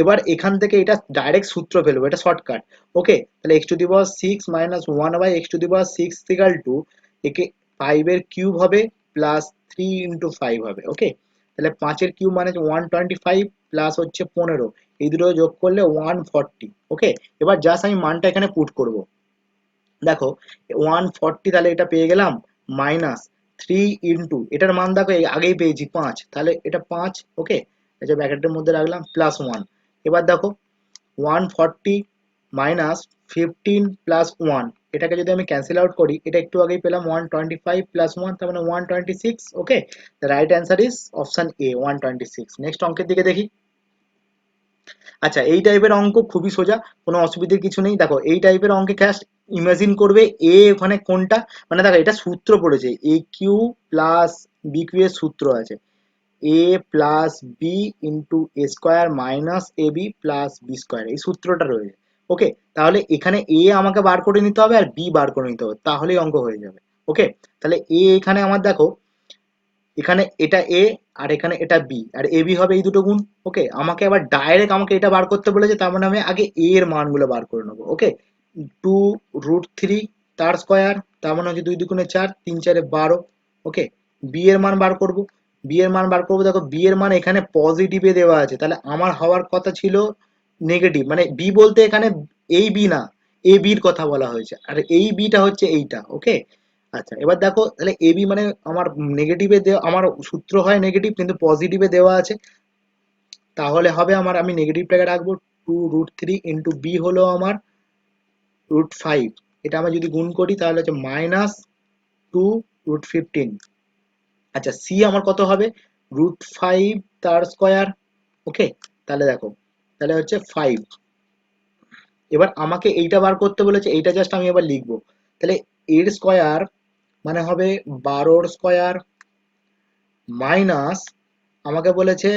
এবার এখান থেকে এটা ডাইরেক্ট সূত্র ফেলবো, এটা শর্টকাট। ওকে, তাহলে x⁻6 minus 1/x⁻6 is equal two, একে 5 এর কিউব হবে প্লাস 3 × 5 হবে। ওকে, তাহলে 5 এর কিউব মানে 125 প্লাস হচ্ছে 15, এই দুটো যোগ করলে 140। ওকে, এবার জাস্ট আমি মানটা এখানে পুট করব। দেখো 140, তাহলে এটা পেয়ে গেলাম মাইনাস 3 এটার মান দেখো আগেই পেয়েছি 5, তাহলে এটা 5। ওকে, এই যে ব্র্যাকেটের মধ্যে রাখলাম প্লাস 1। এবার দেখো 140 মাইনাস 15 প্লাস 1, এটাকে যদি আমি ক্যান্সেল আউট করি এটা একটু আগেই পেলাম 125 প্লাস 1, তার মানে 126। Okay, the right answer is option A, 126। Next অঙ্কের দিকে দেখি। আচ্ছা, এই টাইপের অঙ্ক খুবই সোজা, কোনো অসুবিধার কিছু নেই। দেখো এই টাইপের অঙ্কে জাস্ট ইমাজিন করবে এ ওখানে কোনটা, মানে দেখো এটা সূত্র পড়েছে, এ কিউ প্লাস বি কিউ এর সূত্র আছে, এ plus B into A square minus A B plus B square, এই সূত্রটা রয়েছে। ওকে, তাহলে এখানে এ আমাকে বার করে নিতে হবে আর বি বার করে নিতে হবে, তাহলেই অঙ্ক হয়ে যাবে। ওকে, তাহলে এ এখানে আমার দেখো এখানে এটা এ আর এখানে এটা বি আর এ বি হবে এই দুটো গুণ। ওকে, আমাকে আবার ডাইরেক্ট আমাকে এটা বার করতে বলেছে, তার মানে আমি আগে এ এর মানগুলো বার করে নেবো। ওকে, 2√3 তার স্কোয়ার, তার মানে হচ্ছে 2 2 4, 3 4 12। ওকে, বি এর মান বার করব। বি এর মান বার করবো, দেখো বি এর মান এখানে পজিটিভে দেওয়া আছে, তাহলে আমার হওয়ার কথা ছিল নেগেটিভ, মানে বি বলতে এখানে এই বি না, এ বির কথা বলা হয়েছে, আর এই বিটা হচ্ছে এইটা। ওকে, আচ্ছা এবার দেখো তাহলে এ বি মানে আমার নেগেটিভে দেওয়া, আমার সূত্র হয় নেগেটিভ কিন্তু পজিটিভে দেওয়া আছে, তাহলে হবে আমার, আমি নেগেটিভটাকে রাখবো, 2√3 ইন্টু বি হলো আমার √5। এটা আমরা যদি গুণ করি তাহলে হচ্ছে -2√15। আচ্ছা সি আমার কত হবে, √5 তার স্কোয়ার। ওকে, তাহলে দেখো তাহলে হচ্ছে 5। এবার আমাকে এইটা বার করতে বলেছে, এইটা জাস্ট আমি এবার লিখবো। তাহলে এর স্কোয়ার মানে হবে 12 স্কোয়ার মাইনাস, আমাকে বলেছে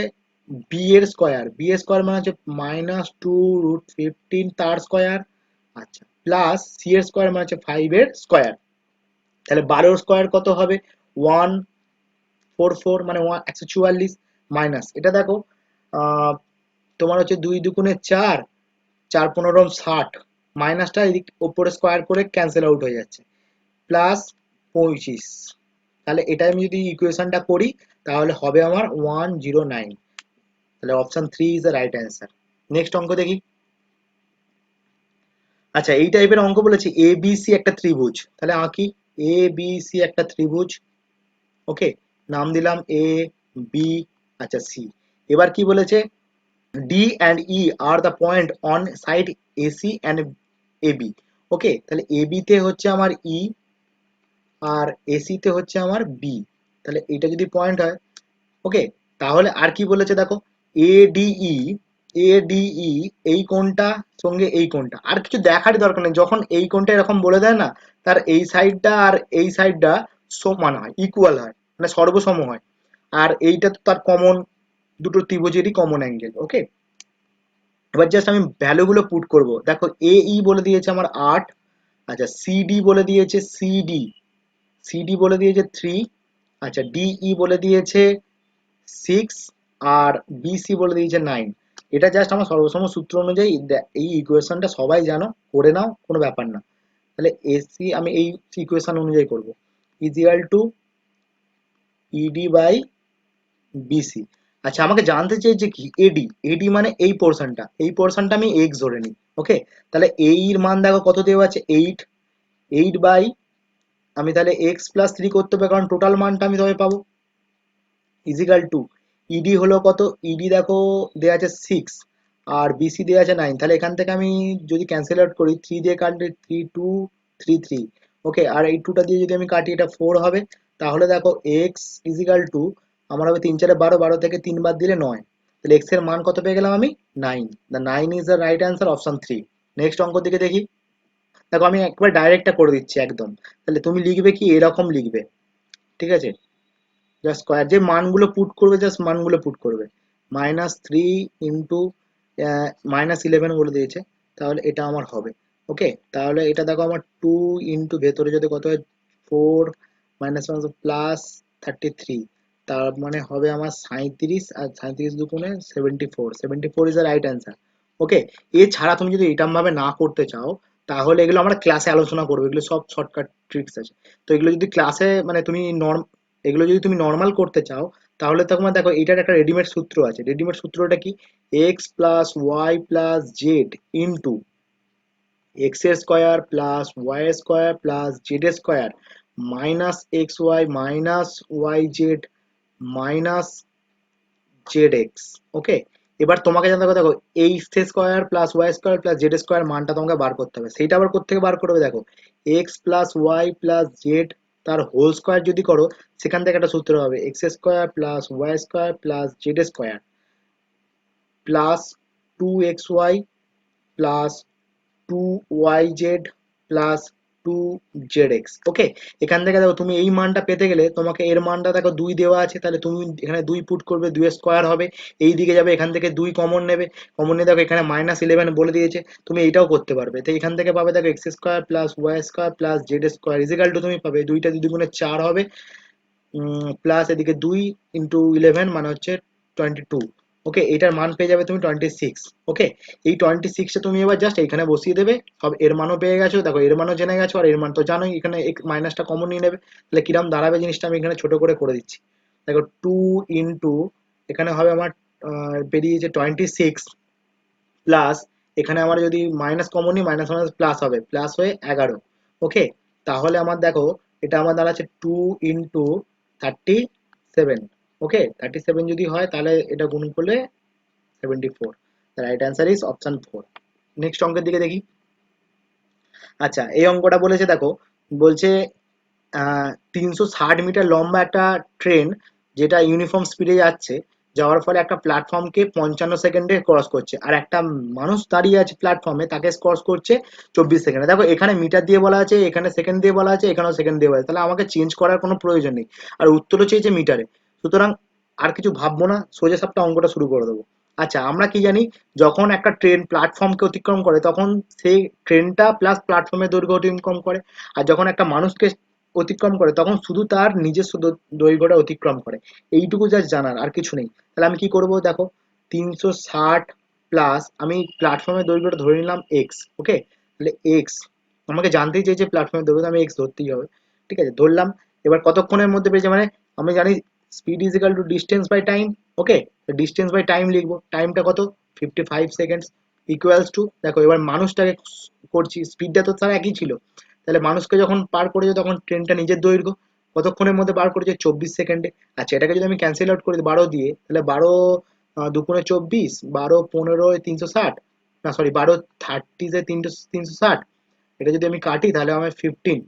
বি এর স্কোয়ার, বি এর স্কোয়ার মানে হচ্ছে -2√15 তার স্কোয়ার। আচ্ছা, প্লাস সি এর স্কোয়ার মানে হচ্ছে 5 এর স্কোয়ার। তাহলে 12 স্কোয়ার কত হবে, 144 মানে 144, মাইনাস এটা দেখো তোমার হচ্ছে 2 2 4, 4 15 60, মাইনাসটা এদিক ওপরে স্কোয়ার করে ক্যান্সেল আউট হয়ে যাচ্ছে, প্লাস 25। তাহলে এটা আমি যদি ইকুয়েশনটা করি তাহলে হবে আমার 109। তাহলে option 3 is the right answer. Next অঙ্ক দেখি। আচ্ছা এই টাইপের অঙ্ক বলেছি, এ বি সি একটা ত্রিভুজ, তাহলে আঁকি। এ বি সি একটা ত্রিভুজ। ওকে, নাম দিলাম এ বি, আচ্ছা সি। এবার কি বলেছে, D and E are the point on side AC and A B. Okay, তাহলে এ বি তে হচ্ছে আমার ই আর এসি তে হচ্ছে আমার বি, তাহলে এটা যদি পয়েন্ট হয়। ওকে, তাহলে আর কি বলেছে দেখো, এডিই, এডিই এই কোণটা সঙ্গে এই কোণটা, আর কিছু দেখারই দরকার নেই, যখন এই কোণটা এরকম বলে দেয় না, তার এই সাইডটা আর এই সাইডটা সমান হয়, ইকুয়াল হয়, মানে সর্বসম হয়। আর এইটা তো তার কমন, দুটো ত্রিভুজেরই কমন অ্যাঙ্গেল। ওকে, এবার জাস্ট আমি ভ্যালুগুলো পুট করব। দেখো এ ই বলে দিয়েছে আমার 8, আচ্ছা সিডি বলে দিয়েছে, সিডি সিডি বলে দিয়েছে 3, আচ্ছা ডিই বলে দিয়েছে 6, আর বিসি বলে দিয়েছে 9। এটা জাস্ট আমার সর্বসম সূত্র অনুযায়ী, এই ইকুয়েশনটা সবাই জানো, করে নাও, কোনো ব্যাপার না। তাহলে এসি আমি এই ইকুয়েশন অনুযায়ী করব, equal to ED by BC. আচ্ছা আমাকে জানতে চেয়েছে কি এডি, এডি মানে এই পোর্শনটা, এই পোর্শনটা আমি এক্স ধরে নিই। ওকে, তাহলে এই এর মান দেখো কত দেওয়া আছে, 8, 8 বাই, আমি তাহলে এক্স প্লাস 3 করতে হবে কারণ টোটাল মানটা আমি তবে পাবো, ইজিক্যাল টু ইডি হলো কত, ইডি দেখো দেওয়া আছে 6 আর বিসি দেওয়া আছে 9, তাহলে এখান থেকে আমি যদি ক্যান্সেল আউট করি 3 দিয়ে কাটলে 3 2 3 3। ওকে, আর এই 2টা দিয়ে যদি আমি কাটি এটা 4 হবে। তাহলে দেখো এক্স ইজিক্যাল টু আমার হবে 3 4 12, 12 থেকে 3 বাদ দিলে 9, তাহলে এক্স এর মান কত পেয়ে গেলাম আমি, 9। The 9 is the right answer, option 3। Next অঙ্ক দিকে দেখি। দেখো আমি একবার ডাইরেক্টটা করে দিচ্ছি একদম, তাহলে তুমি লিখবে কি এরকম লিখবে, ঠিক আছে, জাস্ট স্কোয়ার যে মানগুলো পুট করবে, জাস্ট মানগুলো পুট করবে, -3 ইন্টু -11 বলে দিয়েছে, তাহলে এটা আমার হবে। ওকে, তাহলে এটা দেখো আমার 2 ইন্টু ভেতরে যদি কত হয় 4 মাইনাস +33, তার মানে হবে আমার 37, আর 37 দুগুণে 74, 74 ইজ দ্য রাইট অ্যান্সার। ওকে, এছাড়া তুমি যদি এরকম ভাবে না করতে চাও তাহলে এগুলো আমরা ক্লাসে আলোচনা করবো, এগুলো সব শর্টকাট ট্রিক্স আছে। তো এগুলো যদি ক্লাসে মানে তুমি এগুলো যদি তুমি নর্মাল করতে চাও তাহলে তোমার দেখো এটার একটা রেডিমেড সূত্র আছে, রেডিমেড সূত্রটা কি, X plus Y plus Z into X এর square plus Y square plus Z square minus X Y minus Y Z minus Z X. Okay, এবার তোমাকে জানতে হবে দেখো এই square plus Y square plus Z square মানটা তোমাকে বার করতে হবে, সেইটা আবার কোত্থেকে বার করবে, দেখো x plus Y plus z তার হোল স্কোয়ার যদি করো সেখান থেকে একটা সূত্র হবে, x square plus Y square plus Z square plus 2xy plus 2yz plus 2zx। Okay, এখান থেকে দেখো তুমি এই মানটা পেতে গেলে তোমাকে এর মানটা দেখো 2 দেওয়া আছে, তাহলে তুমি এখানে 2 পুট করবে, 2 স্কোয়ার হবে, এই দিকে যাবে, এখান থেকে 2 কমন নেবে, কমন নিয়ে দেখো এখানে -11 বলে দিয়েছে, তুমি এইটাও করতে পারবে। তো এখান থেকে পাবে দেখো x square plus Y square plus Z square equal to তুমি পাবে 2টা 2 গুণে 4 হবে, প্লাস এদিকে 2 ইন্টু 11 মানে হচ্ছে 22। ওকে, এটার মান পেয়ে যাবে তুমি 26। ওকে, এই 26টা তুমি এবার জাস্ট এইখানে বসিয়ে দেবে। সব এর মানও পেয়ে গেছো, দেখো এর মানও জেনে গেছো, আর এর মান তো জানোই, এখানে মাইনাসটা কমন নিয়ে নেবে। তাহলে কিরাম দাঁড়াবে জিনিসটা আমি এখানে ছোট করে দিচ্ছি। দেখো 2 ইন্টু, এখানে হবে আমার বেরিয়েছে 26, প্লাস এখানে আমার যদি মাইনাস কমন নিই, মাইনাস মাইনাস প্লাস হবে, প্লাস হয়ে 11। ওকে, তাহলে আমার দেখো এটা আমার দাঁড়াচ্ছে 2 ইন্টু 37। ওকে, 37 যদি হয় তাহলে এটা গুণ করলে 74। The right answer is option 4। Next অঙ্কের দিকে দেখি। আচ্ছা, এই অঙ্কটা বলেছে দেখো, বলছে 360 মিটার লম্বা একটা ট্রেন যেটা ইউনিফর্ম স্পিডে যাচ্ছে, যাওয়ার ফলে একটা প্ল্যাটফর্মকে 55 সেকেন্ডে ক্রস করছে, আর একটা মানুষ দাঁড়িয়ে আছে প্ল্যাটফর্মে, তাকে ক্রস করছে 24 সেকেন্ডে। দেখো এখানে মিটার দিয়ে বলা আছে, এখানে সেকেন্ড দিয়ে বলা আছে, এখানেও সেকেন্ড দিয়ে বলা আছে, তাহলে আমাকে চেঞ্জ করার কোনো প্রয়োজন নেই। আর উত্তরও চেয়েছে মিটারে, সুতরাং আর কিছু ভাববো না, সোজা সাপটা অঙ্কটা শুরু করে দেবো। আচ্ছা, আমরা কি জানি, যখন একটা ট্রেন প্ল্যাটফর্মকে অতিক্রম করে তখন সেই ট্রেনটা প্লাস প্ল্যাটফর্মের দৈর্ঘ্য অতিক্রম করে, আর যখন একটা মানুষকে অতিক্রম করে তখন শুধু তার নিজস্ব দৈর্ঘ্যটা অতিক্রম করে। এইটুকু জাস্ট জানার, আর কিছু নেই। তাহলে আমি কি করব দেখো, 360 প্লাস, আমি প্ল্যাটফর্মের দৈর্ঘ্যটা ধরে নিলাম এক্স। ওকে, তাহলে এক্স, আমাকে জানতেই চাইছে প্ল্যাটফর্মের দৈর্ঘ্য, আমি এক্স ধরতেই হবে। ঠিক আছে, ধরলাম। এবার কতক্ষণের মধ্যে পেয়েছে, মানে আমি জানি speed is equal to distance by time. Okay, distance by time লিখবো, টাইমটা কত, 55 সেকেন্ডস, ইকুয়ালস টু, দেখো এবার মানুষটাকে করছি, স্পিডটা তো তার একই ছিল, তাহলে মানুষকে যখন পার করেছে তখন ট্রেনটা নিজের দৈর্ঘ্য কতক্ষণের মধ্যে পার করেছে, 24 সেকেন্ডে। আচ্ছা, এটাকে যদি আমি ক্যান্সেল আউট করি 12 দিয়ে, তাহলে 12 দুগুণে 24, 12 15 360, না সরি 12 30 360, এটা যদি আমি কাটি তাহলে আমার 15।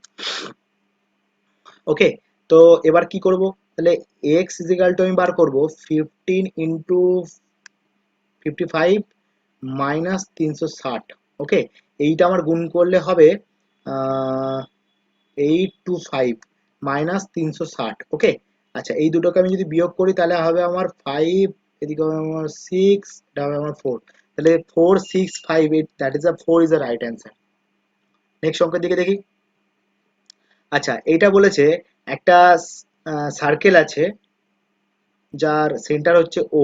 ওকে, তো এবার কি করব, তাহলে এক্স ইজিক্যাল টু আমি বার করব 15 ইন্টু 55 মাইনাস 360। ওকে, এইটা আমার গুণ করলে হবে 825 মাইনাস 360। ওকে, আচ্ছা এই দুটোকে আমি যদি বিয়োগ করি তাহলে হবে আমার 5, এদিকে হবে আমার 6, এটা হবে আমার 4। তাহলে 4658, that is the 4 is the right answer. Next অঙ্কের দিকে দেখি। আচ্ছা, এইটা বলেছে একটা সার্কেল আছে যার সেন্টার হচ্ছে ও।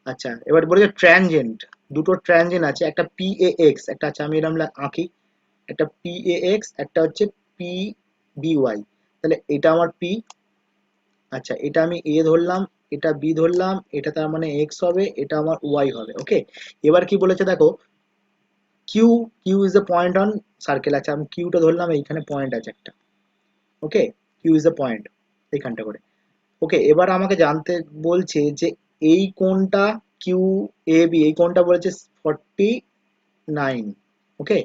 আচ্ছা, এবার বলেছে ট্রানজেন্ট, দুটো ট্রানজেন্ট আছে, একটা পি এ এক্স, একটা আছে, আমি এরকম আঁকি, একটা পি এ এক্স, একটা হচ্ছে পি বি ওয়াই। তাহলে এটা আমার পি, আচ্ছা এটা আমি এ ধরলাম, এটা বি ধরলাম, এটা তার মানে এক্স হবে, এটা আমার ওয়াই হবে। ওকে, এবার কি বলেছে দেখো, Q, Q is a point on circle. আচ্ছা, আমি কিউটা ধরলাম, এইখানে পয়েন্ট আছে একটা। Okay, Q is a point এইখানটা করে। ওকে, এবার আমাকে জানতে বলছে যে এই কোণটা কিউ এ বি, এই কোণটা বলেছে 49। ওকে,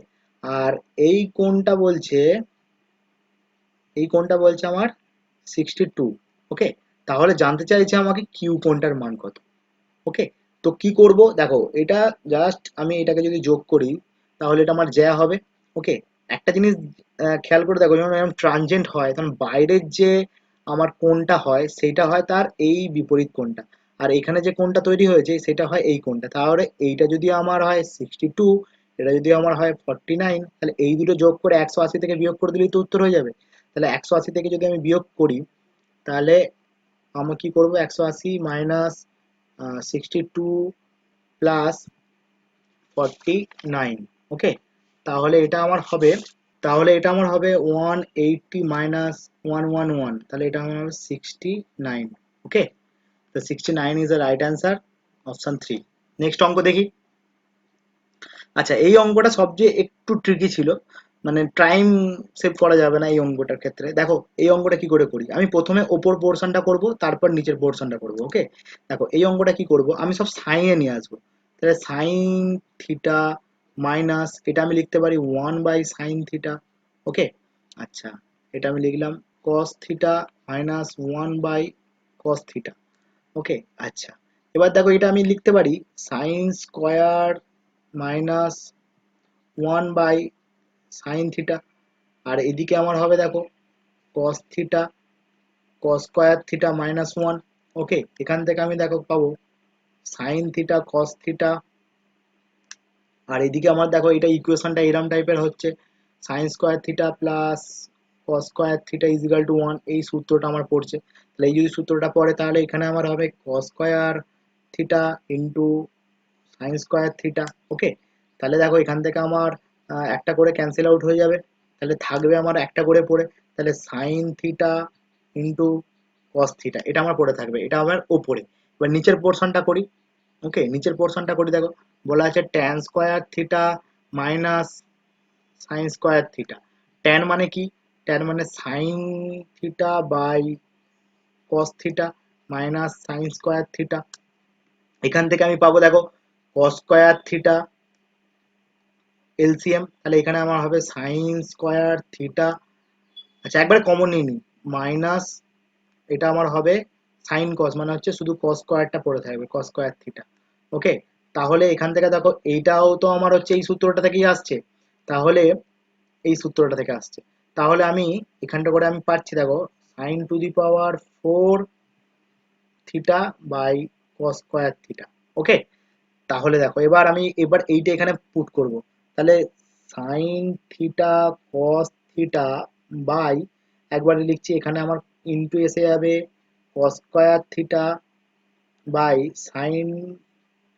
আর এই কোণটা বলছে, এই কোণটা বলছে আমার 62। ওকে, তাহলে জানতে চাইছে আমাকে কিউ কোণটার মান কত। ওকে, তো কি করব দেখো, এটা জাস্ট আমি এটাকে যদি যোগ করি তাহলে এটা আমার জ্যা হবে। ওকে, একটা জিনিস খেয়াল করে দেখো, যখন এরকম ট্রানজেন্ট হয় তখন বাইরের যে আমার কোণটা হয় সেটা হয় তার এই বিপরীত কোণটা, আর এখানে যে কোণটা তৈরি হয়েছে সেটা হয় এই কোণটা। তাহলে এইটা যদি আমার হয় 62, এটা যদি আমার হয় 49, তাহলে এই দুটো যোগ করে 180 থেকে বিয়োগ করে দিলেই তো উত্তর হয়ে যাবে। তাহলে 180 থেকে যদি আমি বিয়োগ করি তাহলে আমরা কি করব, 180 মাইনাস 62 প্লাস 49। ওকে, তাহলে এটা আমার হবে, তাহলে এটা আমার হবে 180 মাইনাস 111, তাহলে এটা আমার হবে 69। ওকে, তো 69 is the right answer, option 3। Next অঙ্ক দেখি। আচ্ছা, এই অঙ্কটা সবচেয়ে একটু ট্রিকি ছিল, মানে টাইম সেভ করা যাবে না এই অঙ্কটার ক্ষেত্রে। দেখো এই অঙ্কটা কি করে করি, আমি প্রথমে ওপর পোর্শনটা করব, তারপর নিচের পোর্শনটা করব। ওকে, দেখো এই অঙ্কটা কি করব, আমি সব সাইনে নিয়ে আসবো। তাহলে সাইন থিটা মাইনাস, এটা আমি লিখতে পারি 1/sin থিটা। ওকে, আচ্ছা এটা আমি লিখলাম cos theta minus 1/cos theta. Okay, আচ্ছা এবার দেখো এটা আমি লিখতে পারি sine square minus 1/sin theta, আর এদিকে আমার হবে দেখো cos theta cos square theta minus 1। Okay, এখান থেকে আমি দেখো পাবো সাইন থিটা cos থিটা, আর এদিকে আমার দেখো এটা ইকুয়েশনটা এরম টাইপের হচ্ছে, sine square theta plus cos square theta is equal to 1, এই সূত্রটা আমার পড়ছে। তাহলে এই যদি সূত্রটা পড়ে তাহলে এখানে আমার হবে cos square theta into sine square theta. Okay, তাহলে দেখো এখান থেকে আমার একটা করে ক্যান্সেল আউট হয়ে যাবে, তাহলে থাকবে আমার একটা করে পড়ে, তাহলে sine theta into cos theta, এটা আমার পড়ে থাকবে, এটা আমার ওপরে। এবার নিচের পোর্শনটা করি। ওকে, নিচের পোর্শনটা করি, দেখো বলা আছে tan square theta minus sine square theta. Tan মানে কি? ট্যান মানে sine theta by cos theta minus sine square theta. এখান থেকে আমি পাবো দেখো কস স্কয়ার থিটা এলসিএম, তাহলে এখানে আমার হবে সাইন স্কয়ার থিটা, আচ্ছা একবারে কমন নিয়ে নিই, মাইনাস এটা আমার হবে সাইন কস, মানে হচ্ছে শুধু কস স্কয়ারটা পড়ে থাকবে, কস স্কয়ার থিটা। ওকে, তাহলে এখান থেকে দেখো এইটাও তো আমার হচ্ছে এই সূত্রটা থেকেই আসছে, তাহলে এই সূত্রটা থেকে আসছে, তাহলে আমি এখানটা করে আমি পাচ্ছি দেখো sine to the power 4 theta by cos square theta. Okay, তাহলে দেখো এবার আমি এবার এইটা এখানে পুট করব, তাহলে sine theta cos theta by একবারে লিখছি, এখানে আমার ইনটু এসে যাবে cos square theta by sine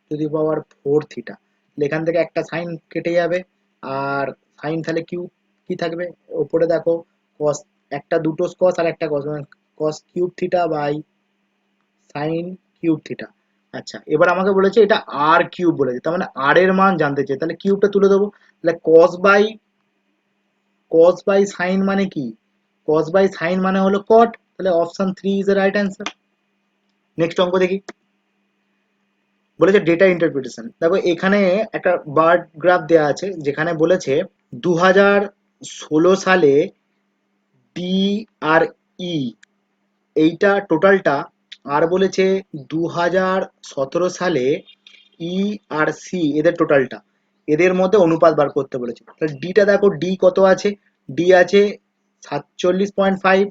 to the power 4 theta. এখান থেকে একটা সাইন কেটে যাবে, আর সাইন তাহলে কিউ কি থাকবে ওপরে দেখো কস, একটা দুটো কস আর একটা cos, cos cube theta by sine cube theta. আচ্ছা এবার আমাকে বলেছে এটা আর কিউব বলেছে, তার মানে আর এর মান জানতে চাই, তাহলে কিউবটা তুলে দেবো, তাহলে কস বাই সাইন মানে কি? কস বাই সাইন মানে হলো কট, তাহলে option 3 is the right answer. Next অঙ্ক দেখি, বলেছে ডেটা ইন্টারপ্রিটেশন। দেখো এখানে একটা বার গ্রাফ দেওয়া আছে, যেখানে বলেছে 2016 সালে ডি আর ই, এইটা টোটালটা, আর বলেছে 2017 সালে ই আর সি এদের টোটালটা, এদের মধ্যে অনুপাত বার করতে বলেছে। তাহলে ডিটা দেখো, ডি কত আছে, ডি আছে 47.5,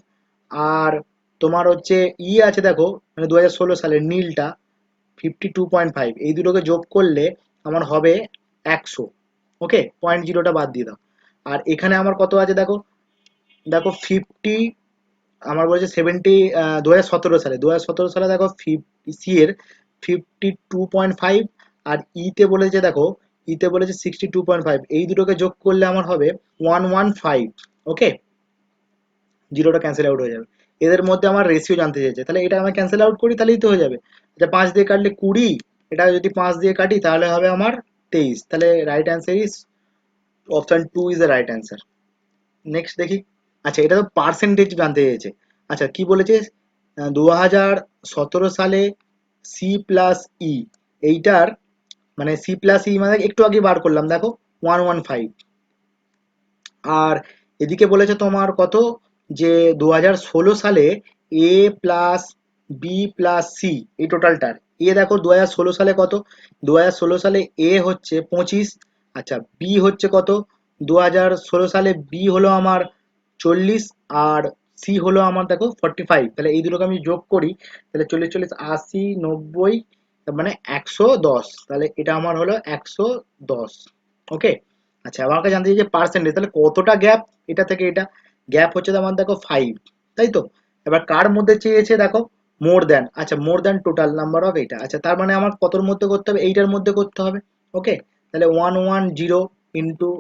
আর তোমার হচ্ছে ই আছে দেখো মানে 2016 সালের নীলটা 52.5, এই দুটোকে যোগ করলে আমার হবে 100। ওকে, 0.0টা বাদ দিয়ে দাও, আর এখানে আমার কত আছে দেখো, দেখো 50, আমার বলেছে 70, 2017 সালে দেখো সি এর 52.5, আর ইতে বলেছে দেখো, ইতে বলেছে 62.5, এই দুটোকে যোগ করলে আমার হবে 115। ওকে, জিরোটা ক্যান্সেল আউট হয়ে যাবে, এদের মধ্যে আমার রেশিও জানতে চাইছে, তাহলে এটা আমি ক্যান্সেল আউট করি তাহলেই তো হয়ে যাবে। আচ্ছা 5 দিয়ে কাটলে 20, এটা যদি 5 দিয়ে কাটি তাহলে হবে আমার 23, তাহলে right answer is option 2 is the right answer. Next দেখি, আচ্ছা এটা তো পার্সেন্টেজ জানতে চেয়েছে। আচ্ছা কি বলেছে, 2017 সালে সি প্লাস ই, এইটার মানে সি প্লাস ই মানে একটু আগে বার করলাম দেখো 115, আর এদিকে বলেছে তোমার কত, যে 2016 সালে এ প্লাস বি প্লাস সি এই টোটালটার, এ দেখো 2016 সালে কত, 2016 সালে এ হচ্ছে 25, আচ্ছা বি হচ্ছে কত, 2016 সালে বি হলো আমার 40, আর সি হলো আমার দেখো 45, তাহলে এই দুটোকে আমি যোগ করি, তাহলে 40 40 80 90, তার মানে 110, তাহলে এটা আমার হলো 110। ওকে, আচ্ছা আমাকে জানতে চাই যে পার্সেন্টেজ, তাহলে কতটা গ্যাপ এটা থেকে এটা, গ্যাপ হচ্ছে তো আমার দেখো 5, তাই তো। এবার কার মধ্যে চেয়েছে দেখো, মোর দ্যান, আচ্ছা more than total number of এইটা, আচ্ছা তার মানে আমার কতর মধ্যে করতে হবে, এইটার মধ্যে করতে হবে। ওকে, তাহলে 110 ইন্টু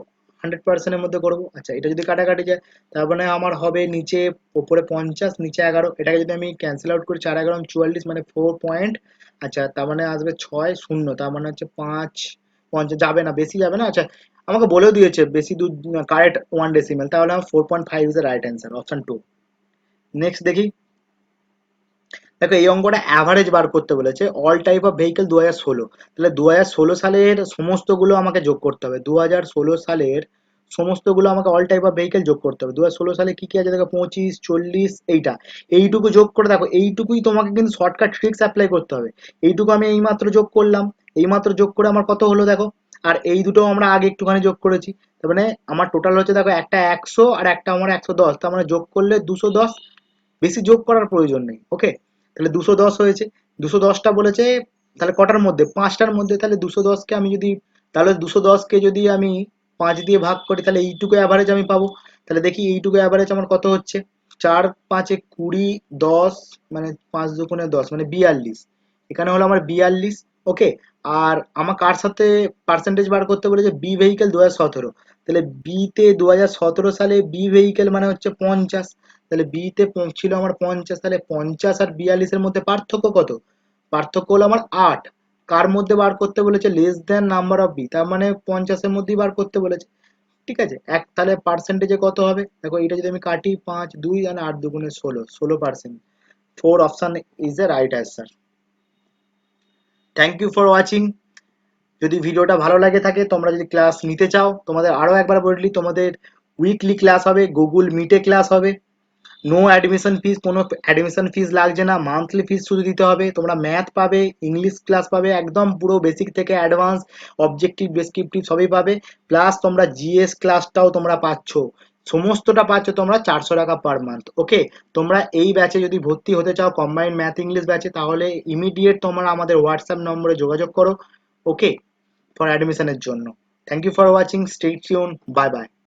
100%-এর মধ্যে করবো, আচ্ছা এটা যদি কাটাকাটি যায় তার মানে আমার হবে নিচে, ওপরে 50 নিচে 11, এটাকে যদি আমি ক্যান্সেল আউট করি 4 11 44, মানে 4 পয়েন্ট, আচ্ছা তার মানে আসবে 6 0, তার মানে হচ্ছে 5 50 যাবে না, বেশি যাবে না, আচ্ছা আমাকে বলেও দিয়েছে বেশি দূর, কারেক্ট 1 ডেসিমেল, তাহলে আমার 4.5 is the right answer, option 2। Next দেখি, দেখো এই অঙ্কটা অ্যাভারেজ বার করতে বলেছে অল টাইপ অফ ভেহিকেল 2016, তাহলে 2016 সালের সমস্তগুলো আমাকে যোগ করতে হবে, 2016 সালের সমস্তগুলো আমাকে অল টাইপ অফ ভেহিকেল যোগ করতে হবে। 2016 সালে কি কি আছে দেখো, 25 40, এইটা এইটুকু যোগ করে দেখো, এইটুকুই তোমাকে কিন্তু শর্টকাট ট্রিক্স অ্যাপ্লাই করতে হবে, এইটুকু আমি এইমাত্র যোগ করলাম, এইমাত্র যোগ করে আমার কত হলো দেখো, আর এই দুটো আমরা আগে একটুখানি যোগ করেছি, তার মানে আমার টোটাল হচ্ছে দেখো একটা 100 আর একটা আমার 110, তার মানে যোগ করলে 210, বেশি যোগ করার প্রয়োজন নেই। ওকে, তাহলে 210 হয়েছে, 210টা বলেছে, তাহলে কটার মধ্যে, 5টার মধ্যে, তাহলে 210কে আমি যদি, তাহলে 210কে যদি আমি 5 দিয়ে ভাগ করি তাহলে এইটুকু অ্যাভারেজ আমি পাবো, তাহলে দেখি এইটুকু অ্যাভারেজ আমার কত হচ্ছে। 4 5 20 10, মানে 5 2 10 মানে 42। এখানে হলো আমার 42। ওকে। আর আমার কার সাথে পার্সেন্টেজ বার করতে বলেছে, বি ভেহিকেল 2017। তাহলে বিতে 2017 সালে বি ভেহিকেল মানে হচ্ছে 50। তাহলে বিতে ছিল আমার 50, তাহলে 50 আর 42-এর মধ্যে পার্থক্য কত? পার্থক্য হলো আমার 8। কার মধ্যে বার করতে বলেছে? Less than number of B, তার মানে 50-এর মধ্যেই বার করতে বলেছে। ঠিক আছে, তাহলে পার্সেন্টেজে কত হবে দেখো, এটা যদি আমি কাটি, 5 2 আর 8 2 16, 16%। Four option is the right answer. Thank you for watching. যদি ভিডিওটা ভালো লাগে থাকে, তোমরা যদি ক্লাস নিতে চাও, তোমাদের আরো একবার বলি, তোমাদের উইকলি ক্লাস হবে, গুগল মিটে ক্লাস হবে। নো অ্যাডমিশন ফিস, কোনো অ্যাডমিশন ফিস লাগছে না, মান্থলি ফিস শুধু দিতে হবে। তোমরা ম্যাথ পাবে, ইংলিশ ক্লাস পাবে, একদম পুরো বেসিক থেকে অ্যাডভান্স, অবজেক্টিভ ডেসক্রিপটিভ সবই পাবে। প্লাস তোমরা জিএস ক্লাসটাও তোমরা পাচ্ছ। সমস্তটা পাচ্ছ তোমরা 400 টাকা পার মান্থ। ওকে। তোমরা এই ব্যাচে যদি ভর্তি হতে চাও, কম্বাইন্ড ম্যাথ ইংলিশ ব্যাচে, তাহলে ইমিডিয়েট তোমরা আমাদের হোয়াটসঅ্যাপ নম্বরে যোগাযোগ করো। ওকে, ফর অ্যাডমিশনের জন্য। Thank you for watching, stay tune, bye by.